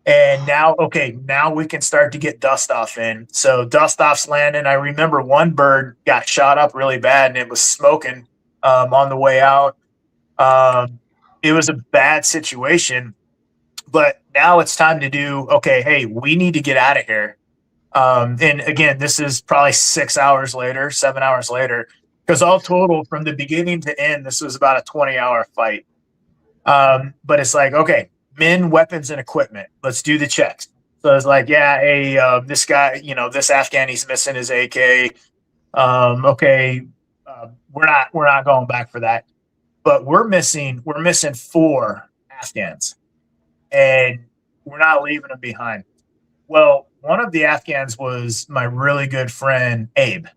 And now we can start to get dust off in. So dust off's landing. I remember one bird got shot up really bad, and it was smoking on the way out. It was a bad situation, but now it's time to do, okay, hey, we need to get out of here. And again, this is probably 7 hours later, because all total from the beginning to end, this was about a 20-hour fight. But it's like, okay, men, weapons, and equipment. Let's do the checks. So it's like, yeah, hey, this guy, this Afghan, he's missing his AK. Okay, we're not going back for that. But we're missing 4 Afghans, and we're not leaving them behind. Well, one of the Afghans was my really good friend Abe,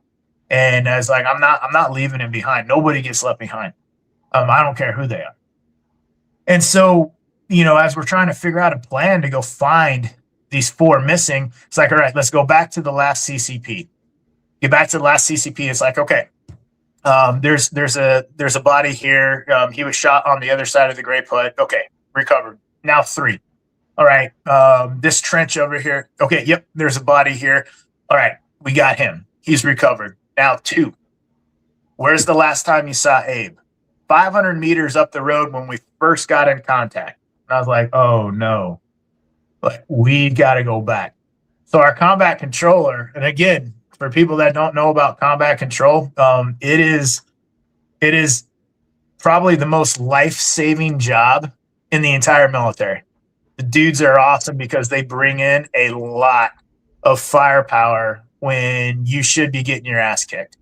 and I was like, I'm not leaving him behind. Nobody gets left behind. I don't care who they are. And so, as we're trying to figure out a plan to go find these 4 missing. It's like, all right, let's go back to the last CCP. Get back to the last CCP. It's like, okay, there's a body here. He was shot on the other side of the Great Put. Okay, recovered. Now 3. All right, this trench over here. Okay, yep, there's a body here. All right, we got him. He's recovered. Now 2. Where's the last time you saw Abe? 500 meters up the road when we first got in contact. And I was like, oh no, like we got to go back. So our combat controller, and again, for people that don't know about combat control, it is probably the most life-saving job in the entire military. The dudes are awesome because they bring in a lot of firepower when you should be getting your ass kicked.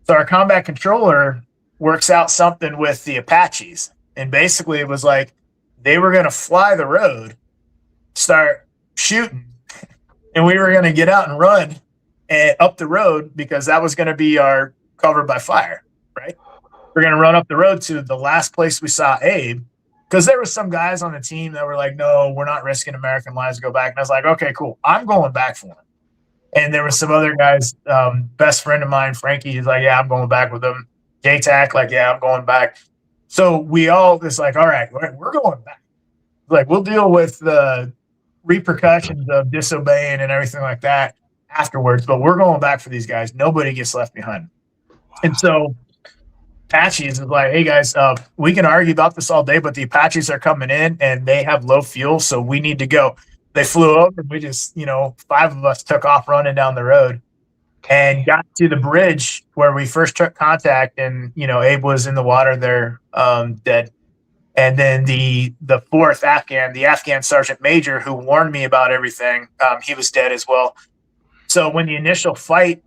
So our combat controller works out something with the Apaches. And basically it was like they were going to fly the road, start shooting, and we were going to get out and run up the road because that was going to be our cover by fire, right? We're going to run up the road to the last place we saw Abe, because there were some guys on the team that were like, no, we're not risking American lives to go back. And I was like, okay, cool. I'm going back for him. And there were some other guys, best friend of mine, Frankie, he's like, yeah, I'm going back with them. J-Tac, like, yeah, I'm going back. So we all, it's like, all right, we're going back. Like, we'll deal with the repercussions of disobeying and everything like that afterwards, but we're going back for these guys. Nobody gets left behind. And so Apaches is like, hey guys, we can argue about this all day, but the Apaches are coming in and they have low fuel, so we need to go. They flew over and we just, 5 of us took off running down the road and got to the bridge where we first took contact, and Abe was in the water there, dead. And then the 4th Afghan, the Afghan sergeant major who warned me about everything, he was dead as well. So when the initial fight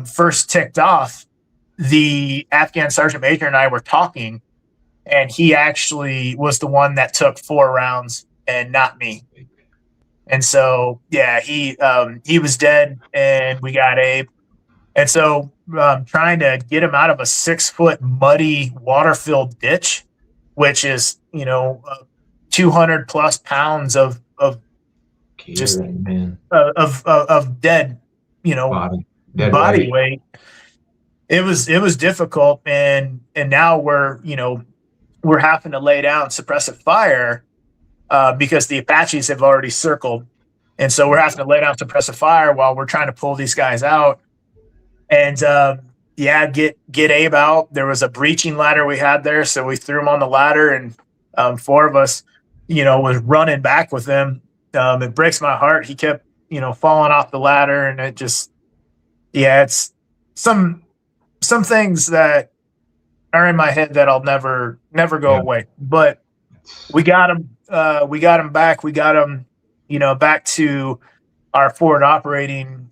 first ticked off, the Afghan sergeant major and I were talking, and he actually was the one that took 4 rounds and not me. And so, yeah, he was dead, and we got Abe. And so trying to get him out of a 6-foot muddy water-filled ditch, which is, 200 plus pounds of just of dead, body weight. It was difficult, and now we're having to lay down suppressive fire because the Apaches have already circled, and so we're having to lay down suppressive fire while we're trying to pull these guys out. And get Abe out. There was a breaching ladder we had there, so we threw him on the ladder, and 4 of us, was running back with him. It breaks my heart. He kept, falling off the ladder, and it just, it's some things that are in my head that I'll never go away. But we got him. We got him back. We got him, back to our forward operating,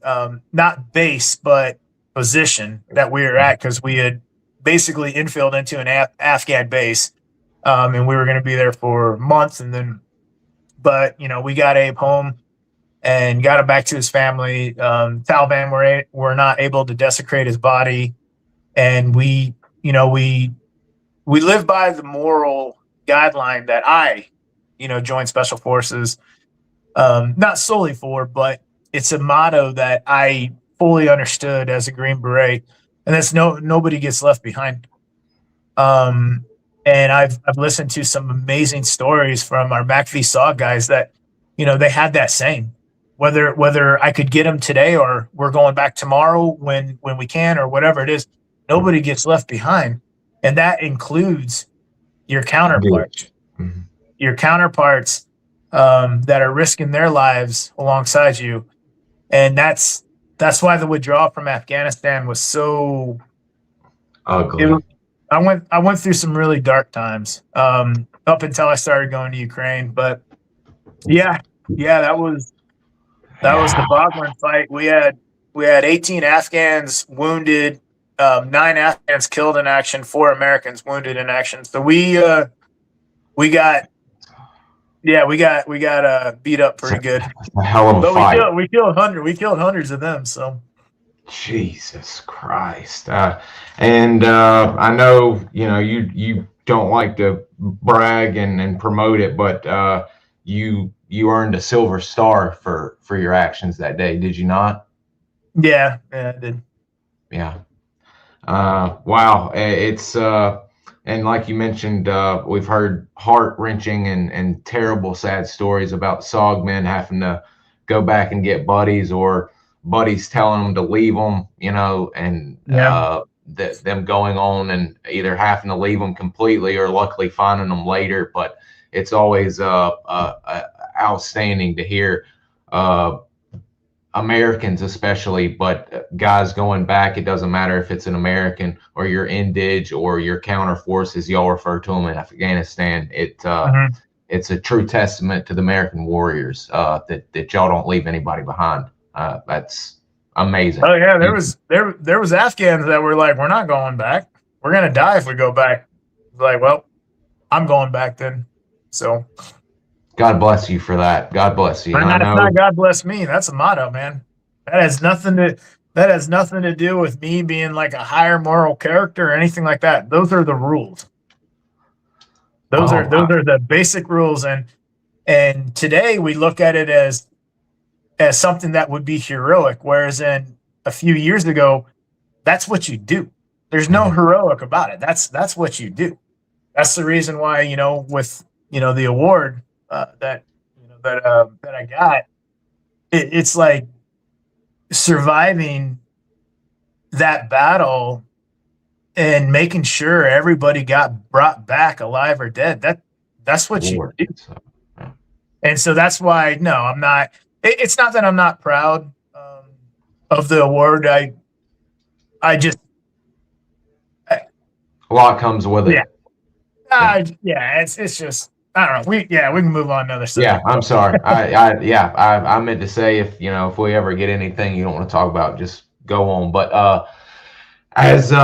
not base, but position that we were at, because we had basically infilled into an Afghan base, and we were going to be there for months. And then, but we got Abe home and got him back to his family. Taliban were not able to desecrate his body, and we live by the moral guideline that I joined Special Forces, not solely for, but it's a motto that I fully understood as a Green Beret, and that's nobody gets left behind. And I've listened to some amazing stories from our MACV-SOG guys that, they had that same, whether I could get them today or we're going back tomorrow when we can, or whatever it is, nobody gets left behind. And that includes your counterparts, that are risking their lives alongside you. And that's why the withdrawal from Afghanistan was so ugly. I went through some really dark times up until I started going to Ukraine. But yeah, that was the Boglin fight. We had 18 Afghans wounded, 9 Afghans killed in action, 4 Americans wounded in action. So we got beat up pretty good. A hell of a fight. We killed hundreds of them. So Jesus Christ. And I know, you don't like to brag and promote it, but you earned a Silver Star for your actions that day, did you not? Yeah, I did. Yeah. Wow. It's and like you mentioned, we've heard heart-wrenching and terrible, sad stories about SOG men having to go back and get buddies, or buddies telling them to leave them, and them going on and either having to leave them completely or luckily finding them later. But it's always outstanding to hear Americans especially, but guys going back. It doesn't matter if it's an American or your indig or your counter forces, y'all refer to them in Afghanistan. It's a true testament to the American warriors that y'all don't leave anybody behind. That's amazing. Oh yeah, there was Afghans that were like, we're not going back. We're gonna die if we go back. Like, well, I'm going back then. So God bless you for that. God bless you. But it's not God bless me. That's a motto, man. That has nothing to do with me being like a higher moral character or anything like that. Those are the rules. Those are the basic rules. And today we look at it as something that would be heroic, whereas in a few years ago, that's what you do. There's no heroic about it. That's what you do. That's the reason why, with the award that I got, it's like surviving that battle and making sure everybody got brought back alive or dead. That's what you do. And so that's why, no, I'm not. It's not that I'm not proud of the award. I just a lot comes with it. Yeah. It's just, I don't know. We can move on to another subject. Yeah, I'm sorry. I meant to say if we ever get anything you don't want to talk about, just go on. But as you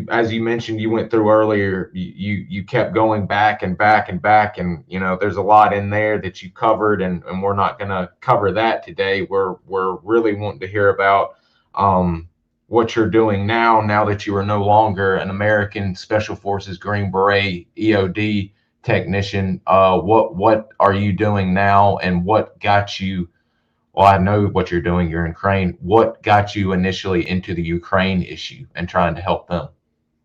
as you mentioned, you went through earlier, you kept going back and back and back, and there's a lot in there that you covered, and we're not going to cover that today. We're really wanting to hear about what you're doing now that you are no longer an American Special Forces Green Beret EOD technician. What are you doing now, and what got you? Well, I know what you're doing. You're in Ukraine. What got you initially into the Ukraine issue and trying to help them?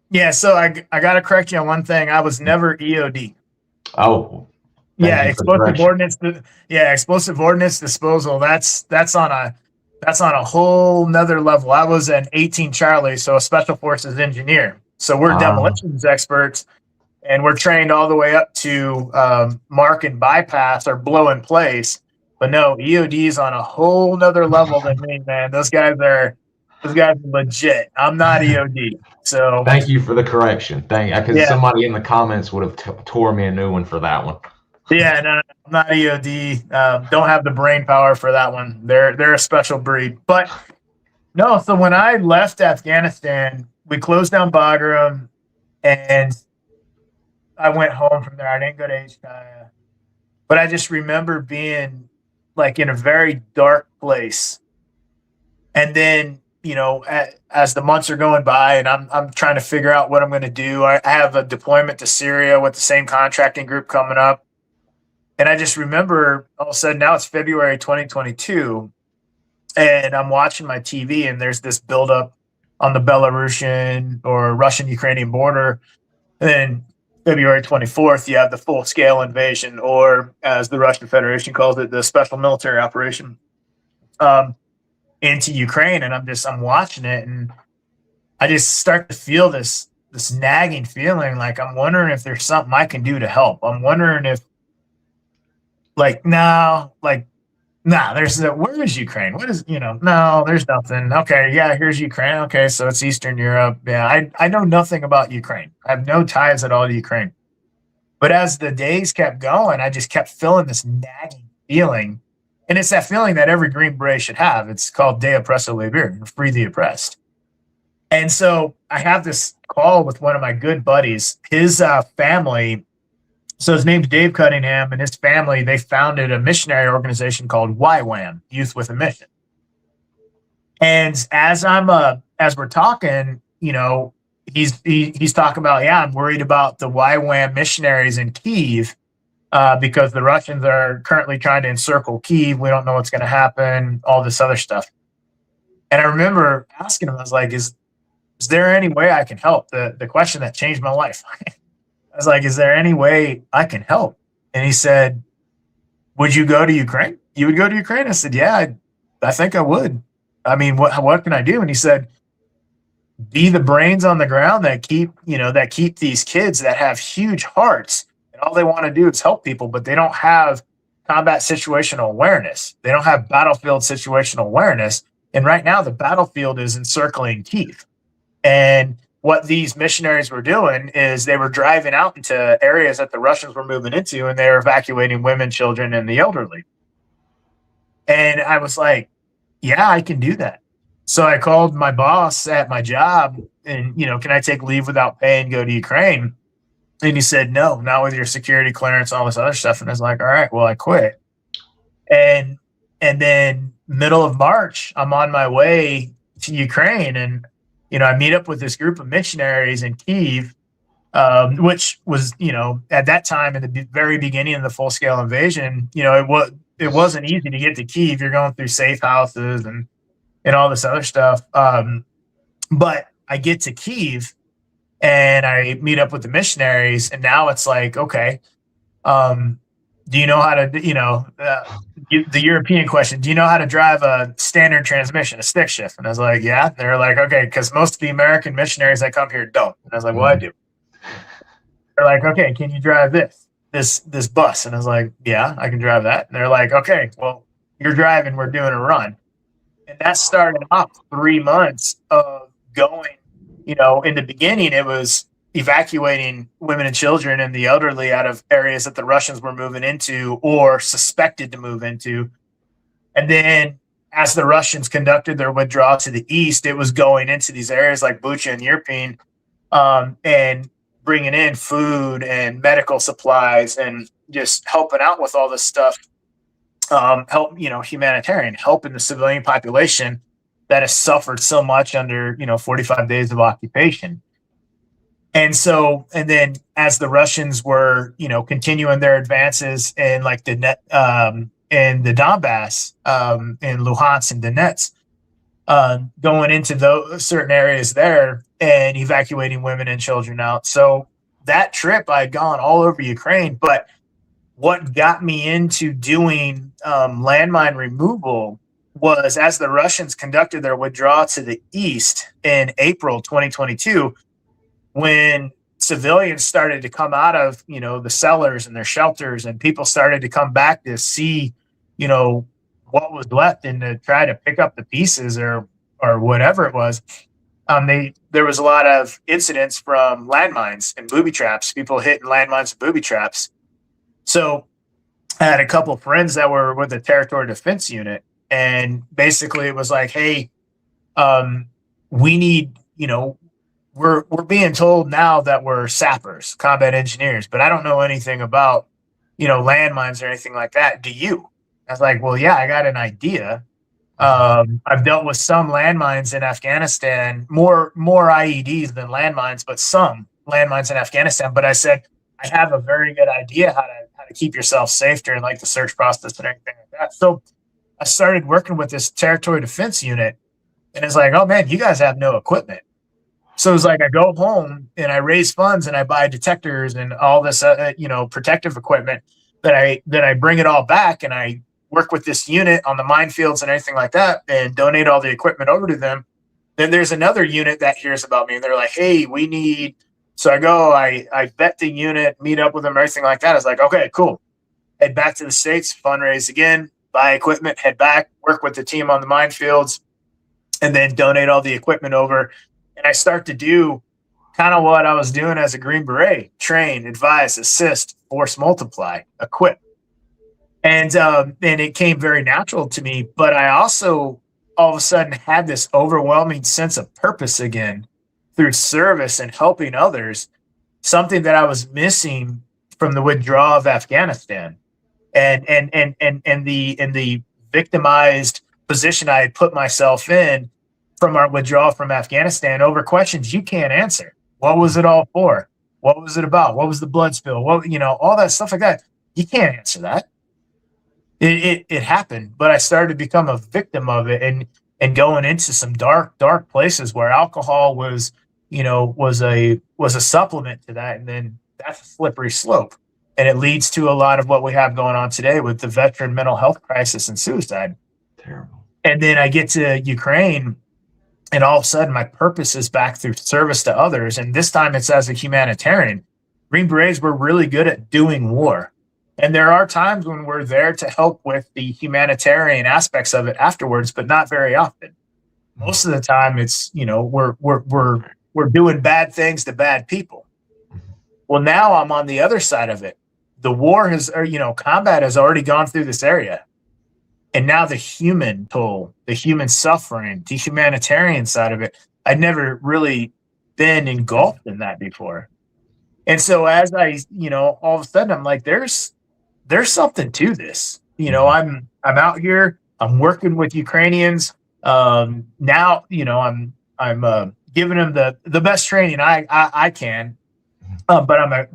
Yeah, so I got to correct you on one thing. I was never EOD. Oh, yeah, explosive ordnance. Explosive ordnance disposal. That's on a whole nother level. I was an 18 Charlie, so a Special Forces engineer. So we're demolitions experts, and we're trained all the way up to mark and bypass or blow in place. But no, EOD is on a whole nother level than me, man. Those guys are legit. I'm not EOD. So thank you for the correction. Because somebody in the comments would have tore me a new one for that one. Yeah, no, I'm not EOD. Don't have the brain power for that one. They're a special breed. But no, so when I left Afghanistan, we closed down Bagram, and I went home from there. I didn't go to HKIA. But I just remember being like in a very dark place. And then, as the months are going by and I'm trying to figure out what I'm going to do, I have a deployment to Syria with the same contracting group coming up. And I just remember all of a sudden, now it's February 2022, and I'm watching my TV, and there's this buildup on the Belarusian or Russian-Ukrainian border. And then February 24th, you have the full-scale invasion, or as the Russian Federation calls it, the special military operation into Ukraine. And I'm watching it, and I just start to feel this nagging feeling, like I'm wondering if there's something I can do to help. I'm wondering if, where is Ukraine? What is, no, there's nothing. Okay, yeah, here's Ukraine. Okay, so it's Eastern Europe. Yeah, I know nothing about Ukraine. I have no ties at all to Ukraine. But as the days kept going, I just kept feeling this nagging feeling. And it's that feeling that every Green Beret should have. It's called De Oppresso Liber, free the oppressed. And so I have this call with one of my good buddies. His family, so his name's Dave Cunningham, and his family, they founded a missionary organization called YWAM, Youth with a Mission. And as we're talking, he's talking about, yeah, I'm worried about the YWAM missionaries in Kyiv because the Russians are currently trying to encircle Kyiv. We don't know what's going to happen, all this other stuff. And I remember asking him, I was like, is there any way I can help? The question that changed my life. I was like, is there any way I can help? And he said, would you go to Ukraine? You would go to Ukraine? I said, yeah, I think I would. I mean, what can I do? And he said, be the brains on the ground that keep these kids that have huge hearts, and all they want to do is help people, but they don't have combat situational awareness. They don't have battlefield situational awareness. And right now the battlefield is encircling Kyiv. And what these missionaries were doing is they were driving out into areas that the Russians were moving into, and they were evacuating women, children, and the elderly. And I was like, yeah, I can do that. So I called my boss at my job and, can I take leave without pay and go to Ukraine? And he said, no, not with your security clearance, all this other stuff. And I was like, all right, well, I quit. And then middle of March, I'm on my way to Ukraine, and I meet up with this group of missionaries in Kyiv, which was, at that time in the very beginning of the full-scale invasion, it wasn't easy to get to Kyiv. You're going through safe houses and all this other stuff. But I get to Kyiv and I meet up with the missionaries, and now it's like, okay, do you know how to, the European question, do you know how to drive a standard transmission, a stick shift? And I was like, yeah. And they're like, okay, because most of the American missionaries that come here don't. And I was like, well, I do. They're like, okay, can you drive this bus? And I was like, yeah, I can drive that. And they're like, okay, well, you're driving, we're doing a run. And that started off 3 months of going, in the beginning, it was evacuating women and children and the elderly out of areas that the Russians were moving into or suspected to move into. And then as the Russians conducted their withdrawal to the east, it was going into these areas like Bucha and Irpin, and bringing in food and medical supplies and just helping out with all this stuff. Humanitarian, helping the civilian population that has suffered so much under, 45 days of occupation. And then as the Russians were, continuing their advances in like in the Donbass, in Luhansk and Donetsk, going into those certain areas there and evacuating women and children out. So that trip, I'd gone all over Ukraine, but what got me into doing landmine removal was as the Russians conducted their withdrawal to the east in April 2022, when civilians started to come out of, the cellars and their shelters, and people started to come back to see, what was left and to try to pick up the pieces or whatever it was. There was a lot of incidents from landmines and booby traps, people hitting landmines and booby traps. So I had a couple of friends that were with the territorial defense unit, and basically it was like, hey, we need, we're being told now that we're sappers, combat engineers, but I don't know anything about, landmines or anything like that. Do you? I was like, well, yeah, I got an idea. I've dealt with some landmines in Afghanistan, more IEDs than landmines, but some landmines in Afghanistan. But I said, I have a very good idea how to keep yourself safe during like the search process and everything like that. So I started working with this territorial defense unit, and it's like, oh man, you guys have no equipment. So it's like I go home and I raise funds and I buy detectors and all this, protective equipment that I bring it all back, and I work with this unit on the minefields and everything like that and donate all the equipment over to them. Then there's another unit that hears about me and they're like, hey, we need. So I go, I vet the unit, meet up with them, everything like that. I was like, okay, cool. Head back to the States, fundraise again, buy equipment, head back, work with the team on the minefields, and then donate all the equipment over. And I start to do kind of what I was doing as a Green Beret: train, advise, assist, force multiply, equip. And it came very natural to me. But I also all of a sudden had this overwhelming sense of purpose again through service and helping others, something that I was missing from the withdrawal of Afghanistan and the victimized position I had put myself in from our withdrawal from Afghanistan over questions you can't answer. What was it all for? What was it about? What was the blood spill? What, all that stuff like that. You can't answer that. It happened, but I started to become a victim of it and going into some dark places where alcohol was a supplement to that, and then that's a slippery slope, and it leads to a lot of what we have going on today with the veteran mental health crisis and suicide. Terrible. And then I get to Ukraine, and all of a sudden my purpose is back through service to others, and this time it's as a humanitarian. Green Berets were really good at doing war. And there are times when we're there to help with the humanitarian aspects of it afterwards, but not very often. Most of the time, it's we're doing bad things to bad people. Well, now I'm on the other side of it. The war has, combat has already gone through this area, and now the human toll, the human suffering, the humanitarian side of it, I'd never really been engulfed in that before. And so as I, all of a sudden, I'm like, there's something to this. I'm out here, I'm working with Ukrainians. Now, I'm giving them the best training I can. But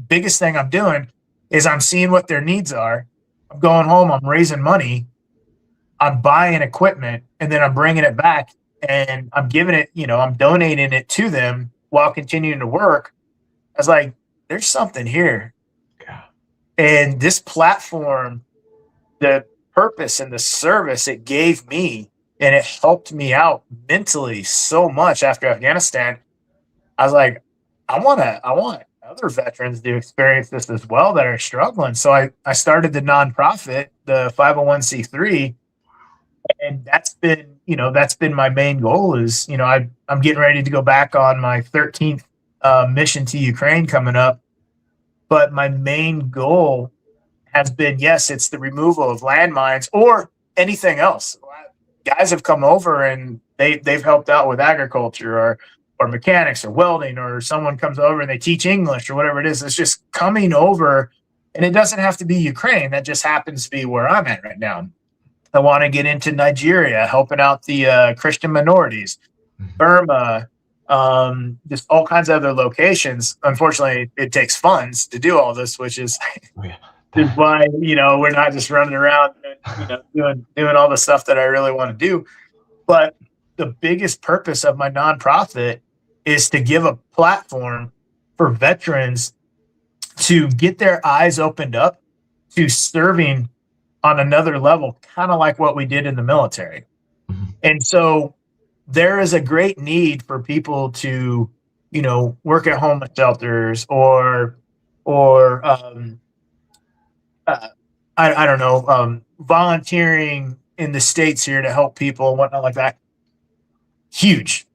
biggest thing I'm doing is I'm seeing what their needs are. I'm going home, I'm raising money, I'm buying equipment, and then I'm bringing it back and I'm giving it, I'm donating it to them while continuing to work. I was like, there's something here. And this platform, the purpose and the service it gave me, and it helped me out mentally so much after Afghanistan. I was like, I want other veterans to experience this as well that are struggling. So I started the nonprofit, the 501c3, and that's been my main goal is, I'm getting ready to go back on my 13th mission to Ukraine coming up. But my main goal has been, yes, it's the removal of landmines or anything else. Guys have come over and they've helped out with agriculture or mechanics or welding, or someone comes over and they teach English or whatever it is. It's just coming over, and it doesn't have to be Ukraine. That just happens to be where I'm at right now. I want to get into Nigeria, helping out the Christian minorities, Burma, just all kinds of other locations. Unfortunately, it takes funds to do all this, which is why we're not just running around and doing all the stuff that I really want to do. But the biggest purpose of my nonprofit is to give a platform for veterans to get their eyes opened up to serving on another level, kind of like what we did in the military. And so there is a great need for people to, work at homeless shelters or I don't know, volunteering in the States here to help people and whatnot like that. Huge.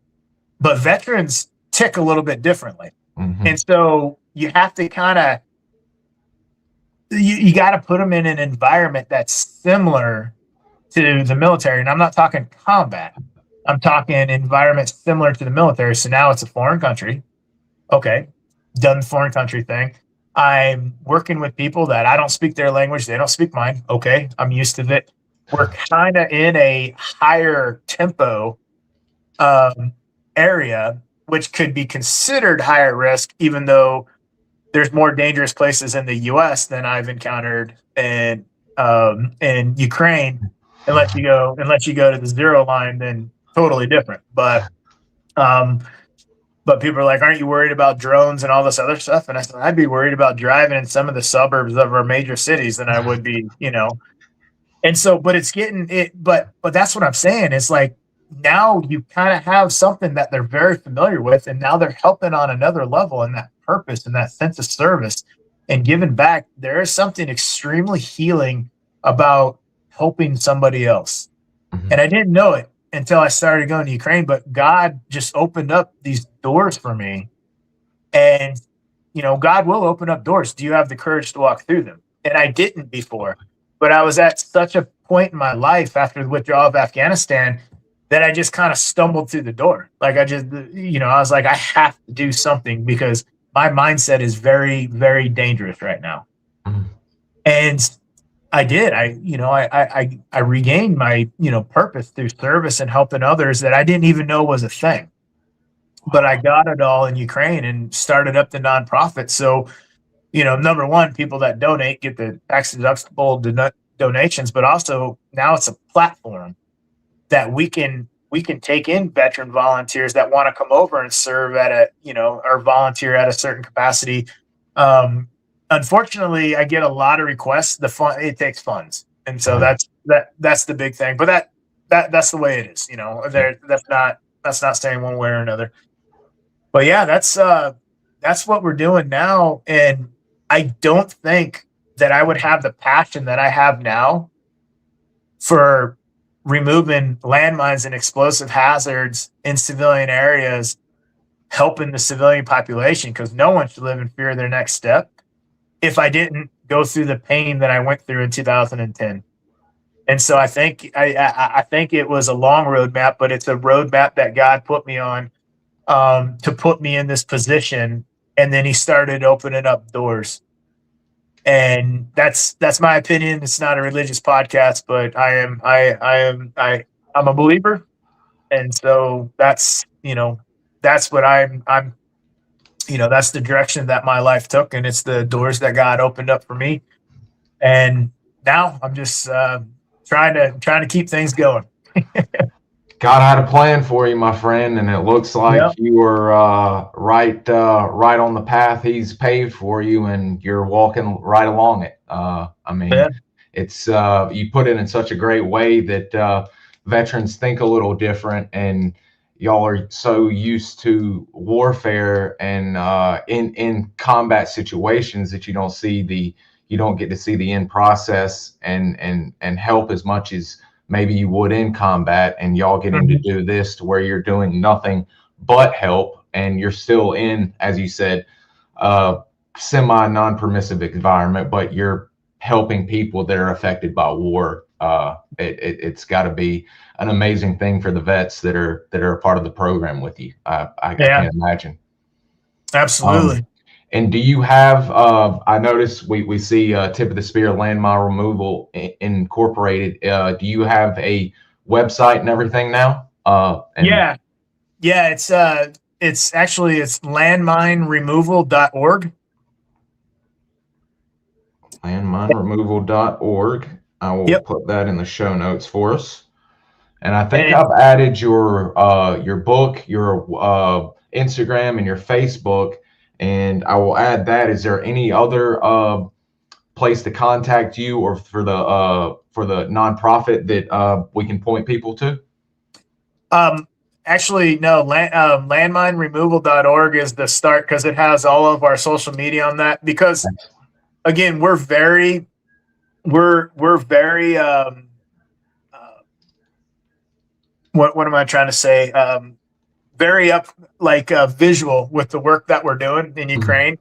But veterans tick a little bit differently. And so you have to kind of, you got to put them in an environment that's similar to the military. And I'm not talking combat. I'm talking environment similar to the military. So now it's a foreign country. Okay. Done the foreign country thing. I'm working with people that I don't speak their language. They don't speak mine. Okay. I'm used to it. We're kind of in a higher tempo area, which could be considered higher risk, even though there's more dangerous places in the U.S. than I've encountered in Ukraine. Unless you go to the zero line, then totally different. But people are like, aren't you worried about drones and all this other stuff? And I said, I'd be worried about driving in some of the suburbs of our major cities than I would be, And so, but it's getting it, but that's what I'm saying. It's like, now you kind of have something that they're very familiar with, and now they're helping on another level, and that purpose and that sense of service and giving back. There is something extremely healing about helping somebody else. And I didn't know it until I started going to Ukraine, but God just opened up these doors for me. And, God will open up doors. Do you have the courage to walk through them? And I didn't before, but I was at such a point in my life after the withdrawal of Afghanistan that I just kind of stumbled through the door. Like I was like, I have to do something because my mindset is very, very dangerous right now. And I did. I regained my, purpose through service and helping others that I didn't even know was a thing. but I got it all in Ukraine and started up the nonprofit. So, number one, people that donate get the tax deductible donations, but also now it's a platform that we can take in veteran volunteers that want to come over and serve at or volunteer at a certain capacity. Unfortunately, I get a lot of requests. It takes funds, and so that's the big thing. But that's the way it is. That's not saying one way or another. But yeah, that's what we're doing now, and I don't think that I would have the passion that I have now for removing landmines and explosive hazards in civilian areas, helping the civilian population, because no one should live in fear of their next step, if I didn't go through the pain that I went through in 2010. And so I think it was a long roadmap, but it's a roadmap that God put me on to put me in this position. And then he started opening up doors. And that's my opinion. It's not a religious podcast, but I'm a believer. And so that's what I'm that's the direction that my life took, and it's the doors that God opened up for me. And now I'm just trying to keep things going. God had a plan for you, my friend, and it looks like you were right on the path he's paved for you, and you're walking right along it. It's you put it in such a great way that veterans think a little different, and y'all are so used to warfare and in combat situations that you don't get to see the end process and help as much as maybe you would in combat, and y'all getting to do this to where you're doing nothing but help, and you're still in, as you said, semi non-permissive environment, but you're helping people that are affected by war. It's got to be an amazing thing for the vets that are a part of the program with you. I can't imagine. Absolutely. And do you have, I noticed we see Tip of the Spear Landmine Removal Incorporated. Do you have a website and everything now? Yeah, it's landmineremoval.org. Landmineremoval.org. I will put that in the show notes for us. And I think I've added your book, your Instagram, and your Facebook. And I will add that. Is there any other place to contact you, or for the nonprofit that we can point people to? Actually, no. Landmineremoval.org is the start, because it has all of our social media on that. Because again, we're very what am I trying to say? Very visual with the work that we're doing in Ukraine,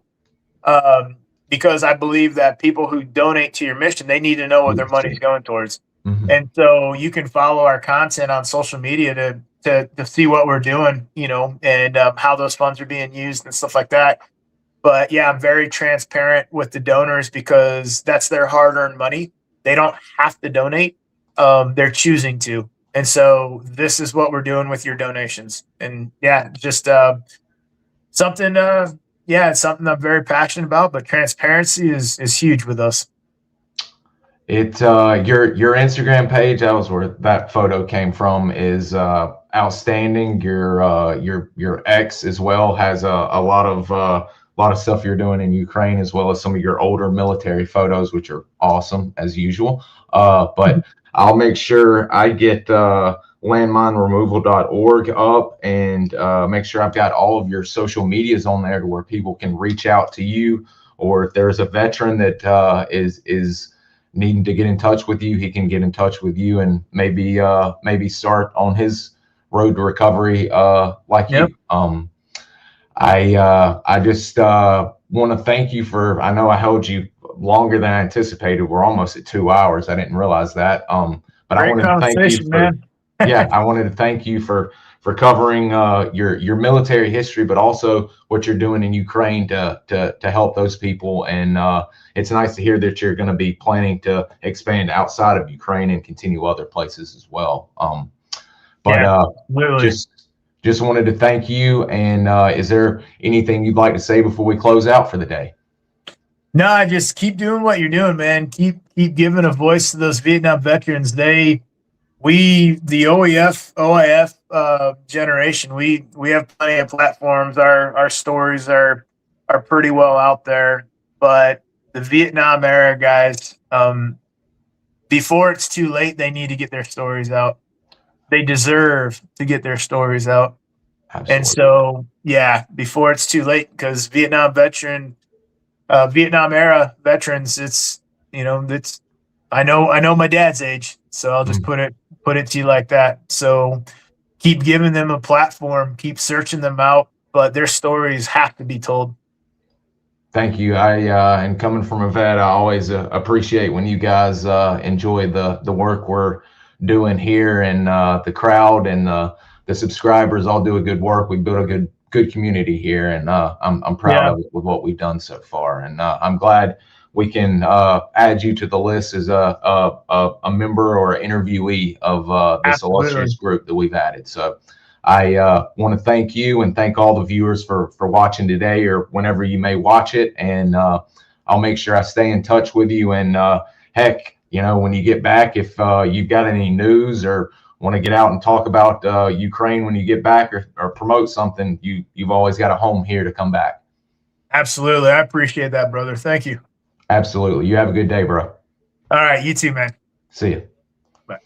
because I believe that people who donate to your mission, they need to know what their money's going towards. And so you can follow our content on social media to see what we're doing, and how those funds are being used and stuff like that. But yeah, I'm very transparent with the donors, because that's their hard-earned money. They don't have to donate. They're choosing to. And so this is what we're doing with your donations. And just something, it's something I'm very passionate about, but transparency is huge with us. Your Instagram page, that was where that photo came from, is outstanding. Your ex as well has a lot of stuff you're doing in Ukraine, as well as some of your older military photos, which are awesome as usual. But I'll make sure I get landmineremoval.org up, and make sure I've got all of your social medias on there to where people can reach out to you, or if there's a veteran that is needing to get in touch with you, he can get in touch with you and maybe start on his road to recovery like you. I just want to thank you for, I know I held you longer than I anticipated. We're almost at 2 hours. I didn't realize that. But I wanted to thank you for, I wanted to thank you for covering your military history, but also what you're doing in Ukraine to help those people. And it's nice to hear that you're going to be planning to expand outside of Ukraine and continue other places as well. just wanted to thank you. And is there anything you'd like to say before we close out for the day? No, just keep doing what you're doing, man. Keep giving a voice to those Vietnam veterans. The OIF generation, we have plenty of platforms. Our stories are pretty well out there, but the Vietnam era guys, before it's too late, they need to get their stories out. They deserve to get their stories out. Absolutely. And so, yeah, before it's too late, because Vietnam era veterans, it's, I know my dad's age, so I'll just put it to you like that. So keep giving them a platform, keep searching them out, but their stories have to be told. Thank you. And coming from a vet, I always appreciate when you guys enjoy the work we're doing here, and the crowd and the subscribers all do a good work. We build a good community here, and I'm proud of it with what we've done so far. And I'm glad we can add you to the list as a member or interviewee of this illustrious group that we've added. So I want to thank you and thank all the viewers for watching today or whenever you may watch it. And I'll make sure I stay in touch with you. And heck, when you get back, if you've got any news or want to get out and talk about Ukraine when you get back, or promote something, you've always got a home here to come back. Absolutely. I appreciate that, brother. Thank you. Absolutely. You have a good day, bro. All right. You too, man. See you. Bye.